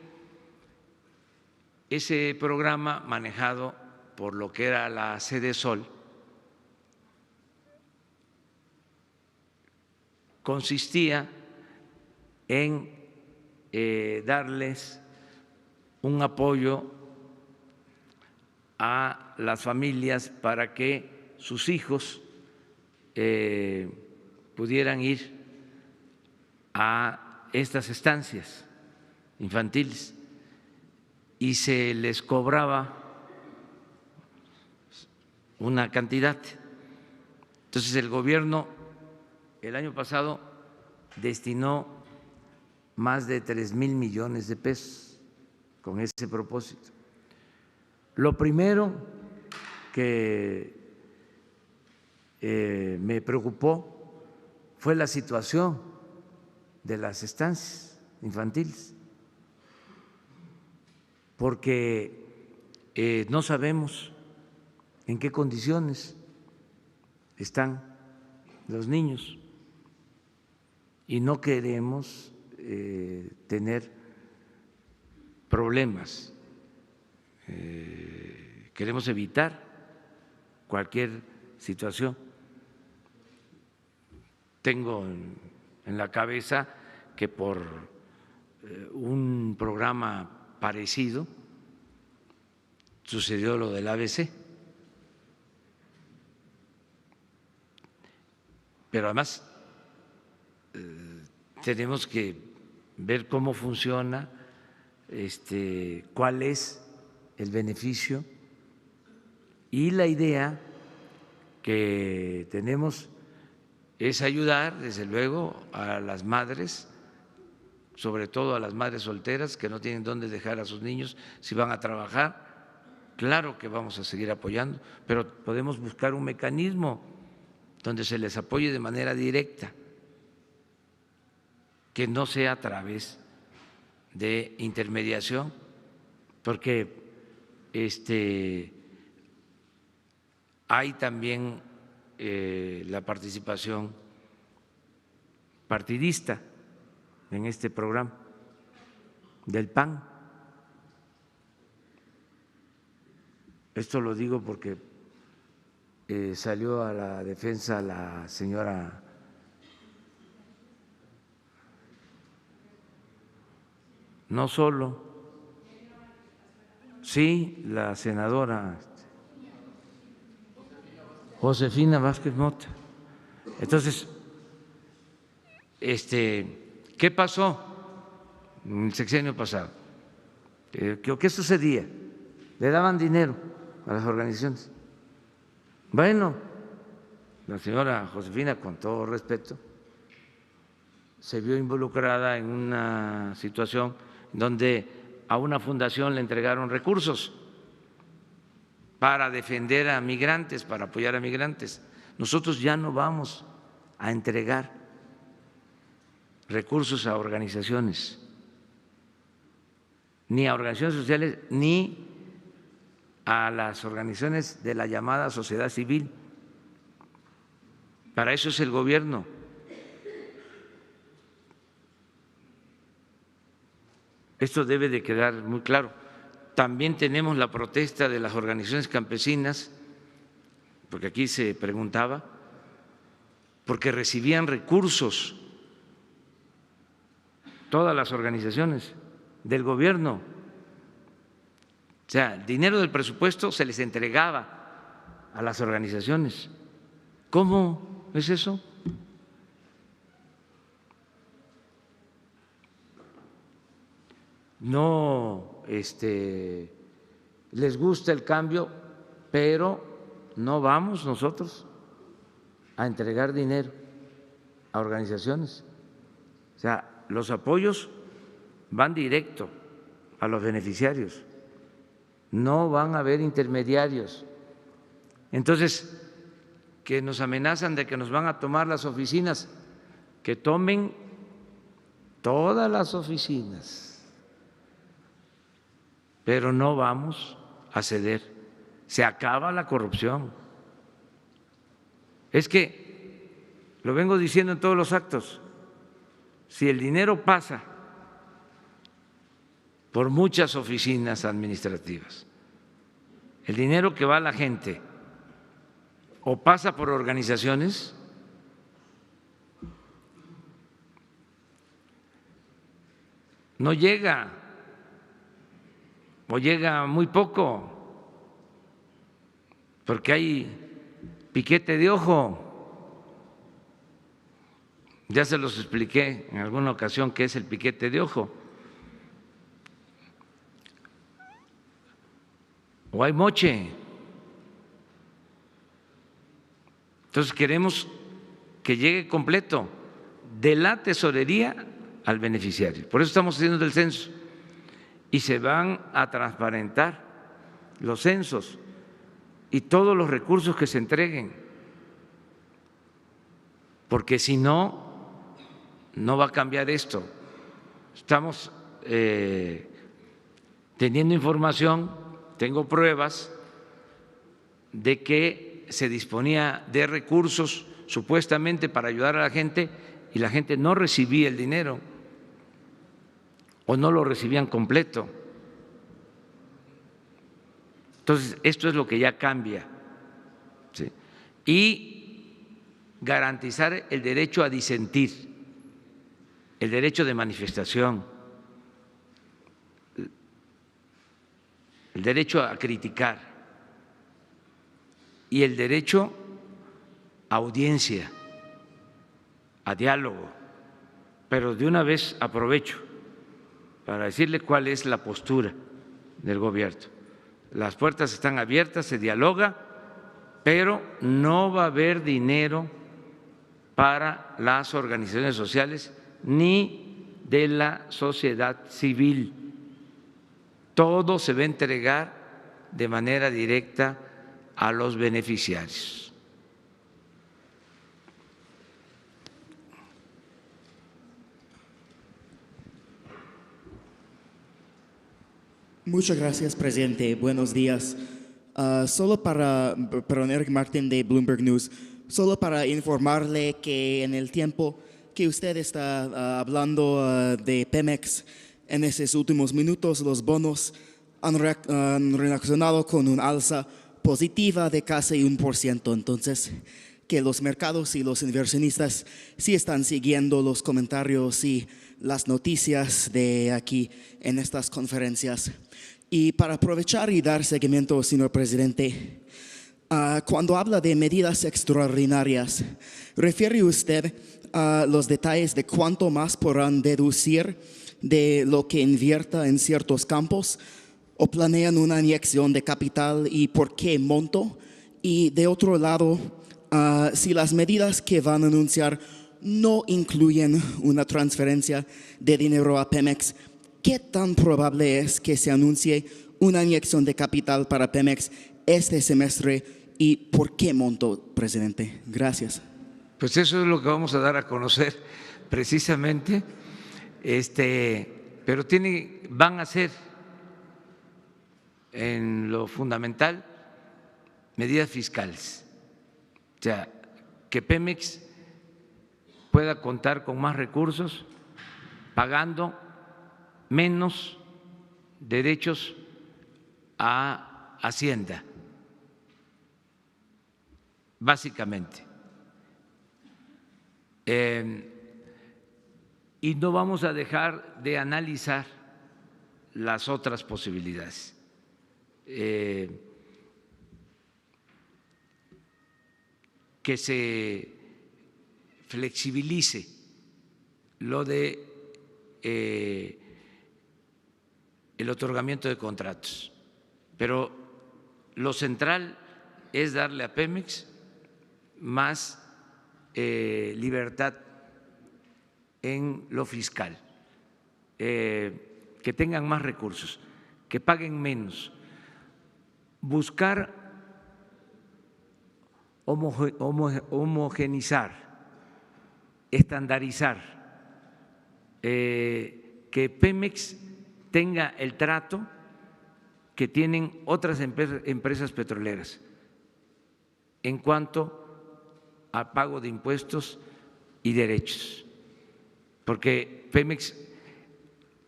ese programa manejado por lo que era la Sede Sol consistía en darles un apoyo a las familias para que sus hijos pudieran ir a estas estancias infantiles y se les cobraba una cantidad. Entonces el gobierno el año pasado destinó más de 3,000 millones de pesos con ese propósito. Lo primero que me preocupó fue la situación de las estancias infantiles, porque no sabemos en qué condiciones están los niños y no queremos tener problemas, queremos evitar cualquier situación. Tengo en la cabeza que por un programa parecido sucedió lo del ABC, pero además tenemos que ver cómo funciona, cuál es el beneficio, y la idea que tenemos es ayudar, desde luego, a las madres, sobre todo a las madres solteras que no tienen dónde dejar a sus niños si van a trabajar. Claro que vamos a seguir apoyando, pero podemos buscar un mecanismo donde se les apoye de manera directa, que no sea a través de intermediación, porque hay también la participación partidista en este programa del PAN. Esto lo digo porque salió a la defensa la señora no solo, sí, la senadora Josefina Vázquez Mota. Entonces, ¿qué pasó en el sexenio pasado? ¿Qué sucedía? Le daban dinero a las organizaciones. Bueno, la señora Josefina, con todo respeto, se vio involucrada en una situación donde a una fundación le entregaron recursos para defender a migrantes, para apoyar a migrantes. Nosotros ya no vamos a entregar recursos a organizaciones, ni a organizaciones sociales, ni a las organizaciones de la llamada sociedad civil. Para eso es el gobierno. Esto debe de quedar muy claro. También tenemos la protesta de las organizaciones campesinas, porque aquí se preguntaba, porque recibían recursos todas las organizaciones del gobierno. O sea, el dinero del presupuesto se les entregaba a las organizaciones. ¿Cómo es eso? No les gusta el cambio, pero no vamos nosotros a entregar dinero a organizaciones. O sea, los apoyos van directo a los beneficiarios, no van a haber intermediarios. Entonces, que nos amenazan de que nos van a tomar las oficinas, que tomen todas las oficinas, pero no vamos a ceder. Se acaba la corrupción. Es que, lo vengo diciendo en todos los actos, si el dinero pasa por muchas oficinas administrativas, el dinero que va a la gente o pasa por organizaciones, no llega o llega muy poco, porque hay piquete de ojo. Ya se los expliqué en alguna ocasión qué es el piquete de ojo. O hay moche. Entonces queremos que llegue completo de la tesorería al beneficiario. Por eso estamos haciendo el censo y se van a transparentar los censos y todos los recursos que se entreguen, porque si no, no va a cambiar esto. Estamos teniendo información, tengo pruebas de que se disponía de recursos supuestamente para ayudar a la gente y la gente no recibía el dinero o no lo recibían completo. Entonces, esto es lo que ya cambia, ¿sí? Y garantizar el derecho a disentir, el derecho de manifestación, el derecho a criticar y el derecho a audiencia, a diálogo. Pero de una vez aprovecho para decirle cuál es la postura del gobierno. Las puertas están abiertas, se dialoga, pero no va a haber dinero para las organizaciones sociales ni de la sociedad civil. Todo se va a entregar de manera directa a los beneficiarios. Muchas gracias, presidente. Buenos días. Solo para, perdón, Eric Martin de Bloomberg News, solo para informarle que en el tiempo que usted está hablando de Pemex, en esos últimos minutos los bonos han reaccionado con un alza positiva de casi 1%. Entonces, que los mercados y los inversionistas sí están siguiendo los comentarios y las noticias de aquí en estas conferencias. Y para aprovechar y dar seguimiento, señor presidente, cuando habla de medidas extraordinarias, ¿refiere usted a los detalles de cuánto más podrán deducir de lo que invierta en ciertos campos? ¿O planean una inyección de capital y por qué monto? Y de otro lado, si las medidas que van a anunciar no incluyen una transferencia de dinero a Pemex, ¿qué tan probable es que se anuncie una inyección de capital para Pemex este semestre y por qué monto, presidente? Gracias. Pues eso es lo que vamos a dar a conocer precisamente, pero van a ser en lo fundamental medidas fiscales, o sea, que Pemex pueda contar con más recursos, pagando menos derechos a Hacienda, básicamente. Y no vamos a dejar de analizar las otras posibilidades. Que se flexibilice lo de el otorgamiento de contratos, pero lo central es darle a Pemex más libertad en lo fiscal, que tengan más recursos, que paguen menos, buscar homogeneizar, estandarizar, que Pemex tenga el trato que tienen otras empresas petroleras en cuanto a pago de impuestos y derechos, porque Pemex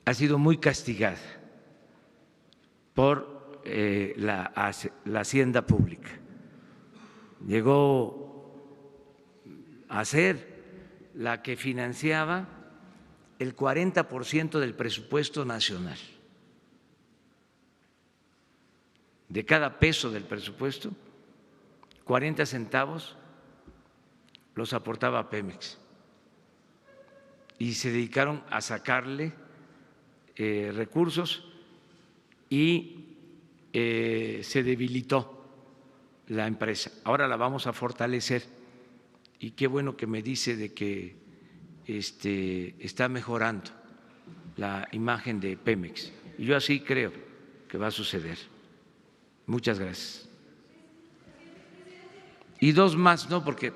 ha sido muy castigada por la hacienda pública. Llegó a ser la que financiaba el 40% del presupuesto nacional. De cada peso del presupuesto, 40 centavos los aportaba Pemex y se dedicaron a sacarle recursos y se debilitó la empresa. Ahora la vamos a fortalecer y qué bueno que me dice de que está mejorando la imagen de Pemex. Y yo así creo que va a suceder. Muchas gracias. Y dos más, ¿no? Porque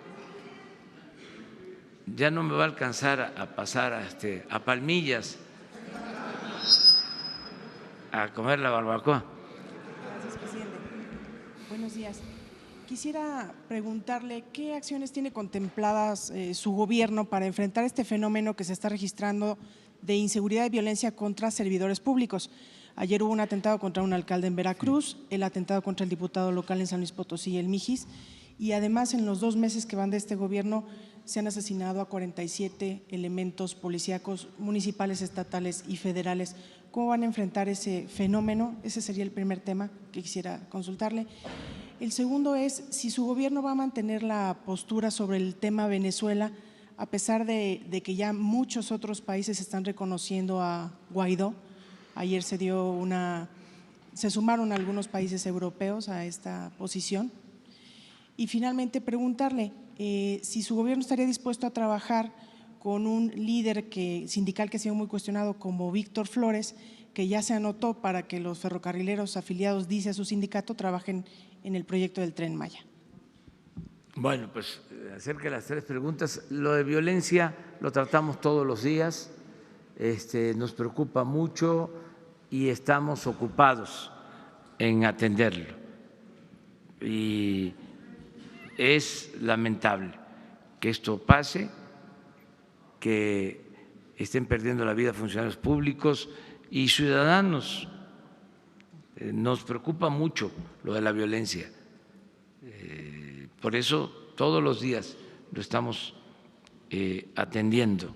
ya no me va a alcanzar a pasar a Palmillas a comer la barbacoa. Gracias, presidente. Buenos días. Quisiera preguntarle qué acciones tiene contempladas su gobierno para enfrentar este fenómeno que se está registrando de inseguridad y violencia contra servidores públicos. Ayer hubo un atentado contra un alcalde en Veracruz, el atentado contra el diputado local en San Luis Potosí, el Mijis, y además en los 2 meses que van de este gobierno se han asesinado a 47 elementos policíacos municipales, estatales y federales. ¿Cómo van a enfrentar ese fenómeno? Ese sería el primer tema que quisiera consultarle. El segundo es si su gobierno va a mantener la postura sobre el tema Venezuela, a pesar de que ya muchos otros países están reconociendo a Guaidó. Ayer se sumaron algunos países europeos a esta posición. Y finalmente preguntarle si su gobierno estaría dispuesto a trabajar con un líder sindical que ha sido muy cuestionado como Víctor Flores, que ya se anotó para que los ferrocarrileros afiliados, dice a su sindicato, trabajen en el proyecto del Tren Maya. Bueno, pues acerca de las 3 preguntas, lo de violencia lo tratamos todos los días, nos preocupa mucho y estamos ocupados en atenderlo. Y es lamentable que esto pase, que estén perdiendo la vida funcionarios públicos y ciudadanos. Nos preocupa mucho lo de la violencia. Por eso todos los días lo estamos atendiendo.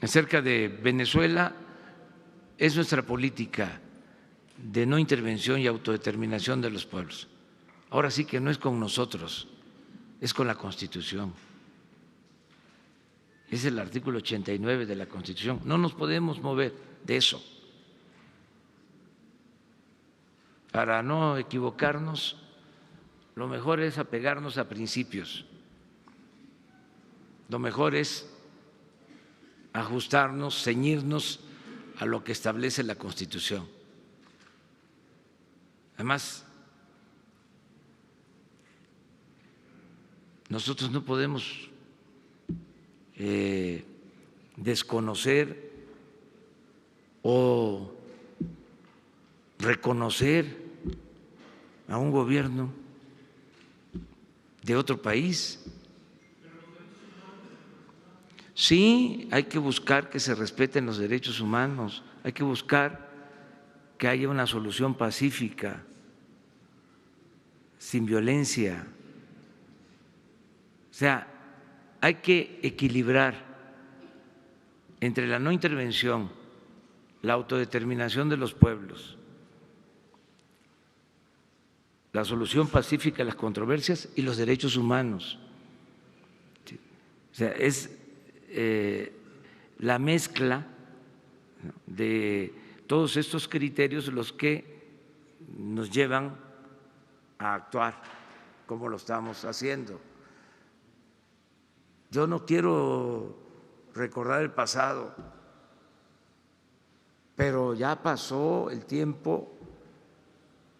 Acerca de Venezuela, es nuestra política de no intervención y autodeterminación de los pueblos. Ahora sí que no es con nosotros, es con la Constitución. Es el artículo 89 de la Constitución. No nos podemos mover de eso. Para no equivocarnos, lo mejor es apegarnos a principios. Lo mejor es ajustarnos, ceñirnos a lo que establece la Constitución. Además, nosotros no podemos desconocer o reconocer a un gobierno de otro país. Sí, hay que buscar que se respeten los derechos humanos, hay que buscar que haya una solución pacífica, sin violencia. O sea, hay que equilibrar entre la no intervención, la autodeterminación de los pueblos, la solución pacífica a las controversias y los derechos humanos. O sea, es la mezcla de todos estos criterios los que nos llevan a actuar como lo estamos haciendo. Yo no quiero recordar el pasado, pero ya pasó el tiempo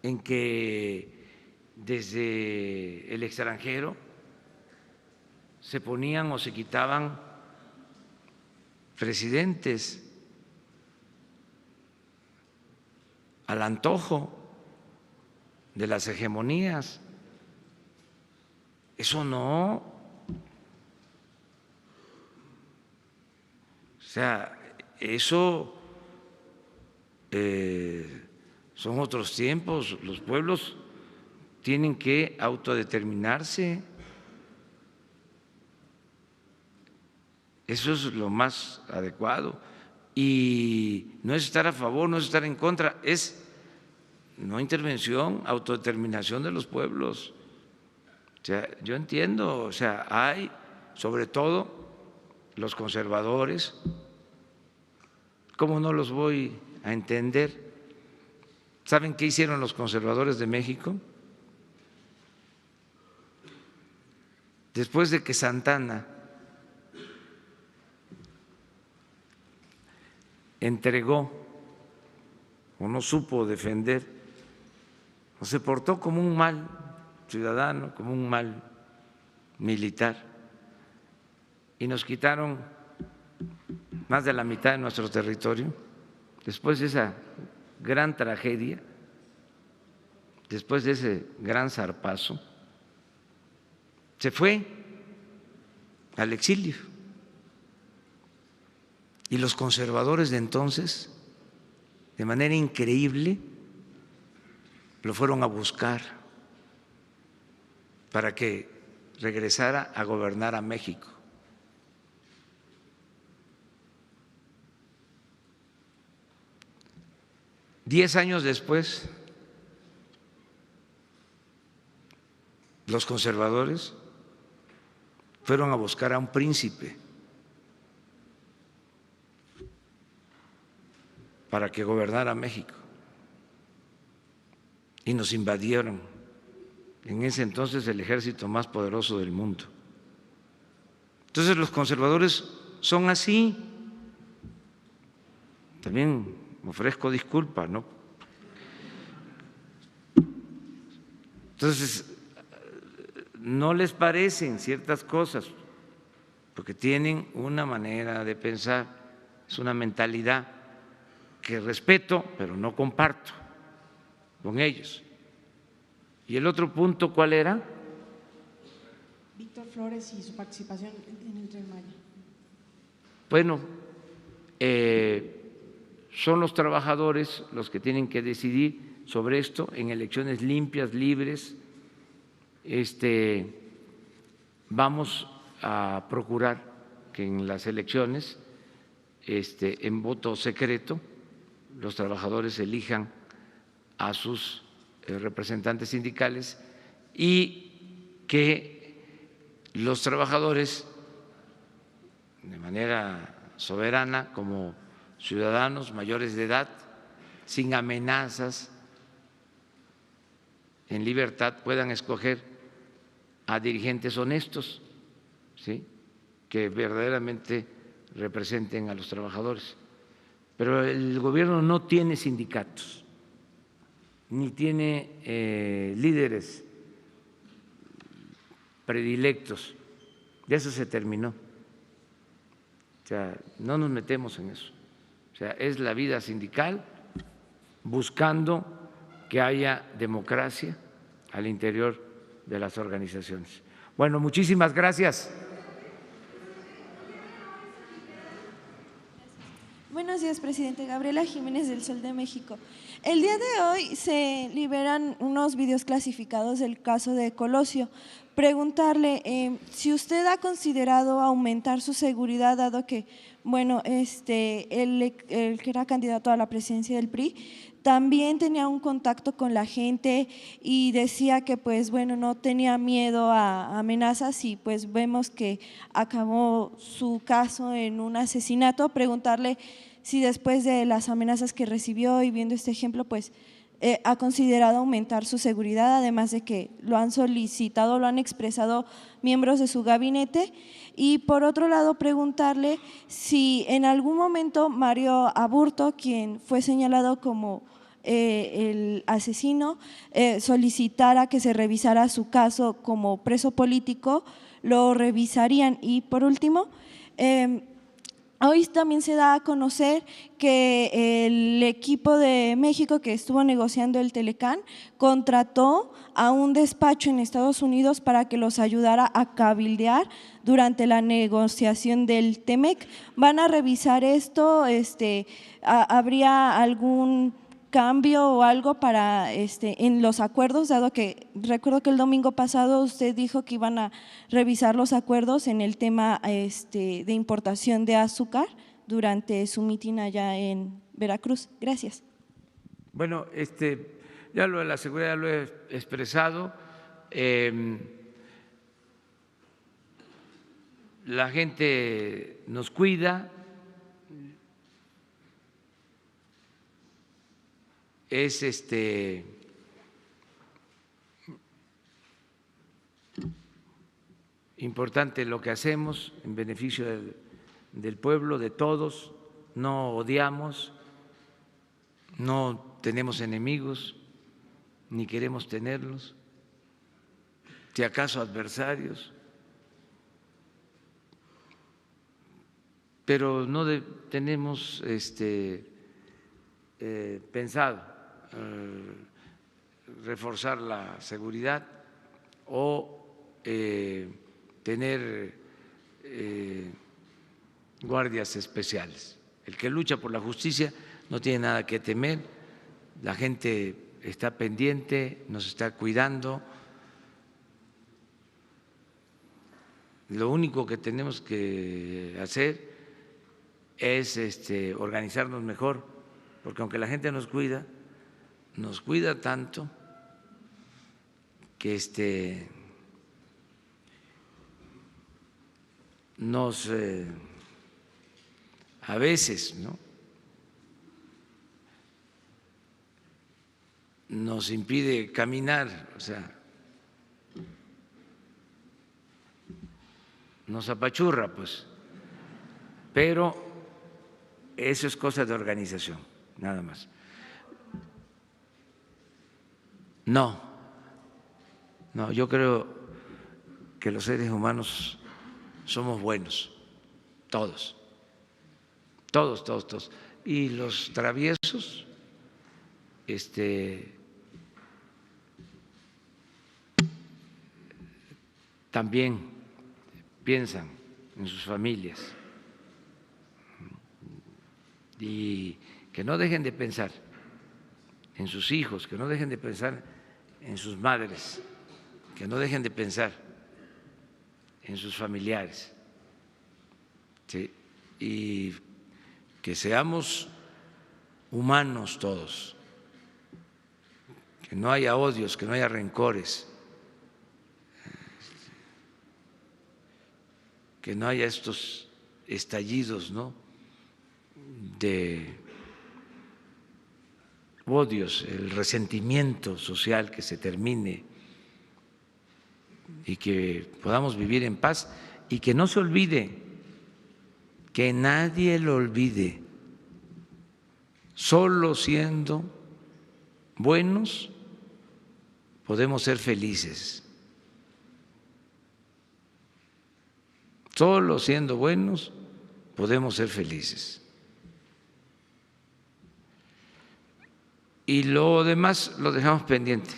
en que desde el extranjero se ponían o se quitaban presidentes al antojo de las hegemonías. Eso no. O sea, eso son otros tiempos. Los pueblos tienen que autodeterminarse. Eso es lo más adecuado. Y no es estar a favor, no es estar en contra, es no intervención, autodeterminación de los pueblos. O sea, yo entiendo, o sea, hay sobre todo los conservadores, ¿cómo no los voy a entender? ¿Saben qué hicieron los conservadores de México? Después de que Santana entregó o no supo defender o se portó como un mal ciudadano, como un mal militar, y nos quitaron más de la mitad de nuestro territorio, después de esa gran tragedia, después de ese gran zarpazo, se fue al exilio. Y los conservadores de entonces, de manera increíble, lo fueron a buscar para que regresara a gobernar a México. Diez años después, los conservadores fueron a buscar a un príncipe para que gobernara México y nos invadieron, en ese entonces el ejército más poderoso del mundo. Entonces los conservadores son así. También ofrezco disculpas, ¿no? Entonces no les parecen ciertas cosas porque tienen una manera de pensar, es una mentalidad que respeto, pero no comparto con ellos. ¿Y el otro punto cuál era? Víctor Flores y su participación en el Tren Maya. Bueno, son los trabajadores los que tienen que decidir sobre esto en elecciones limpias, libres. Vamos a procurar que en las elecciones, en voto secreto, los trabajadores elijan a sus representantes sindicales y que los trabajadores, de manera soberana, como ciudadanos mayores de edad, sin amenazas, en libertad, puedan escoger a dirigentes honestos, ¿sí?, que verdaderamente representen a los trabajadores. Pero el gobierno no tiene sindicatos, ni tiene líderes predilectos, de eso se terminó. O sea, no nos metemos en eso. O sea, es la vida sindical buscando que haya democracia al interior de las organizaciones. Bueno, muchísimas gracias. Buenos días, presidente. Gabriela Jiménez del Sol de México. El día de hoy se liberan unos videos clasificados del caso de Colosio. Preguntarle si usted ha considerado aumentar su seguridad, dado que, bueno, el que era candidato a la presidencia del PRI también tenía un contacto con la gente y decía que, pues, bueno, no tenía miedo a amenazas y pues vemos que acabó su caso en un asesinato. Preguntarle si después de las amenazas que recibió y viendo este ejemplo, pues ha considerado aumentar su seguridad, además de que lo han solicitado, lo han expresado miembros de su gabinete. Y por otro lado, preguntarle si en algún momento Mario Aburto, quien fue señalado como el asesino solicitara que se revisara su caso como preso político, lo revisarían. Y por último, hoy también se da a conocer que el equipo de México que estuvo negociando el Telecán contrató a un despacho en Estados Unidos para que los ayudara a cabildear durante la negociación del TEMEC. ¿Van a revisar esto? ¿Habría algún cambio o algo para en los acuerdos, dado que recuerdo que el domingo pasado usted dijo que iban a revisar los acuerdos en el tema de importación de azúcar durante su mitin allá en Veracruz? Gracias. Bueno, ya lo de la seguridad lo he expresado. La gente nos cuida. Es importante lo que hacemos en beneficio del pueblo, de todos. No odiamos, no tenemos enemigos, ni queremos tenerlos, si acaso adversarios, pero no tenemos pensado reforzar la seguridad o tener guardias especiales. El que lucha por la justicia no tiene nada que temer, la gente está pendiente, nos está cuidando. Lo único que tenemos que hacer es organizarnos mejor, porque aunque la gente nos cuida tanto que nos a veces, ¿no?, nos impide caminar, o sea, nos apachurra, pues, pero eso es cosa de organización, nada más. No, yo creo que los seres humanos somos buenos, todos. Y los traviesos, también piensan en sus familias y que no dejen de pensar en sus hijos, que no dejen de pensar en sus madres, que no dejen de pensar en sus familiares, ¿sí? Y que seamos humanos todos, que no haya odios, que no haya rencores, que no haya estos estallidos, ¿no?, de odios, el resentimiento social, que se termine y que podamos vivir en paz y que no se olvide, que nadie lo olvide, solo siendo buenos podemos ser felices. Solo siendo buenos podemos ser felices. Y lo demás lo dejamos pendiente.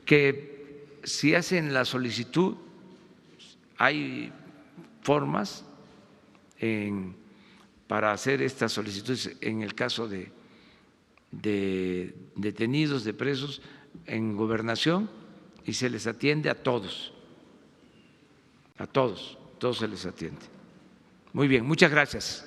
Que si hacen la solicitud, hay formas para hacer estas solicitudes en el caso de detenidos, de presos en Gobernación, y se les atiende a todos se les atiende. Muy bien, muchas gracias.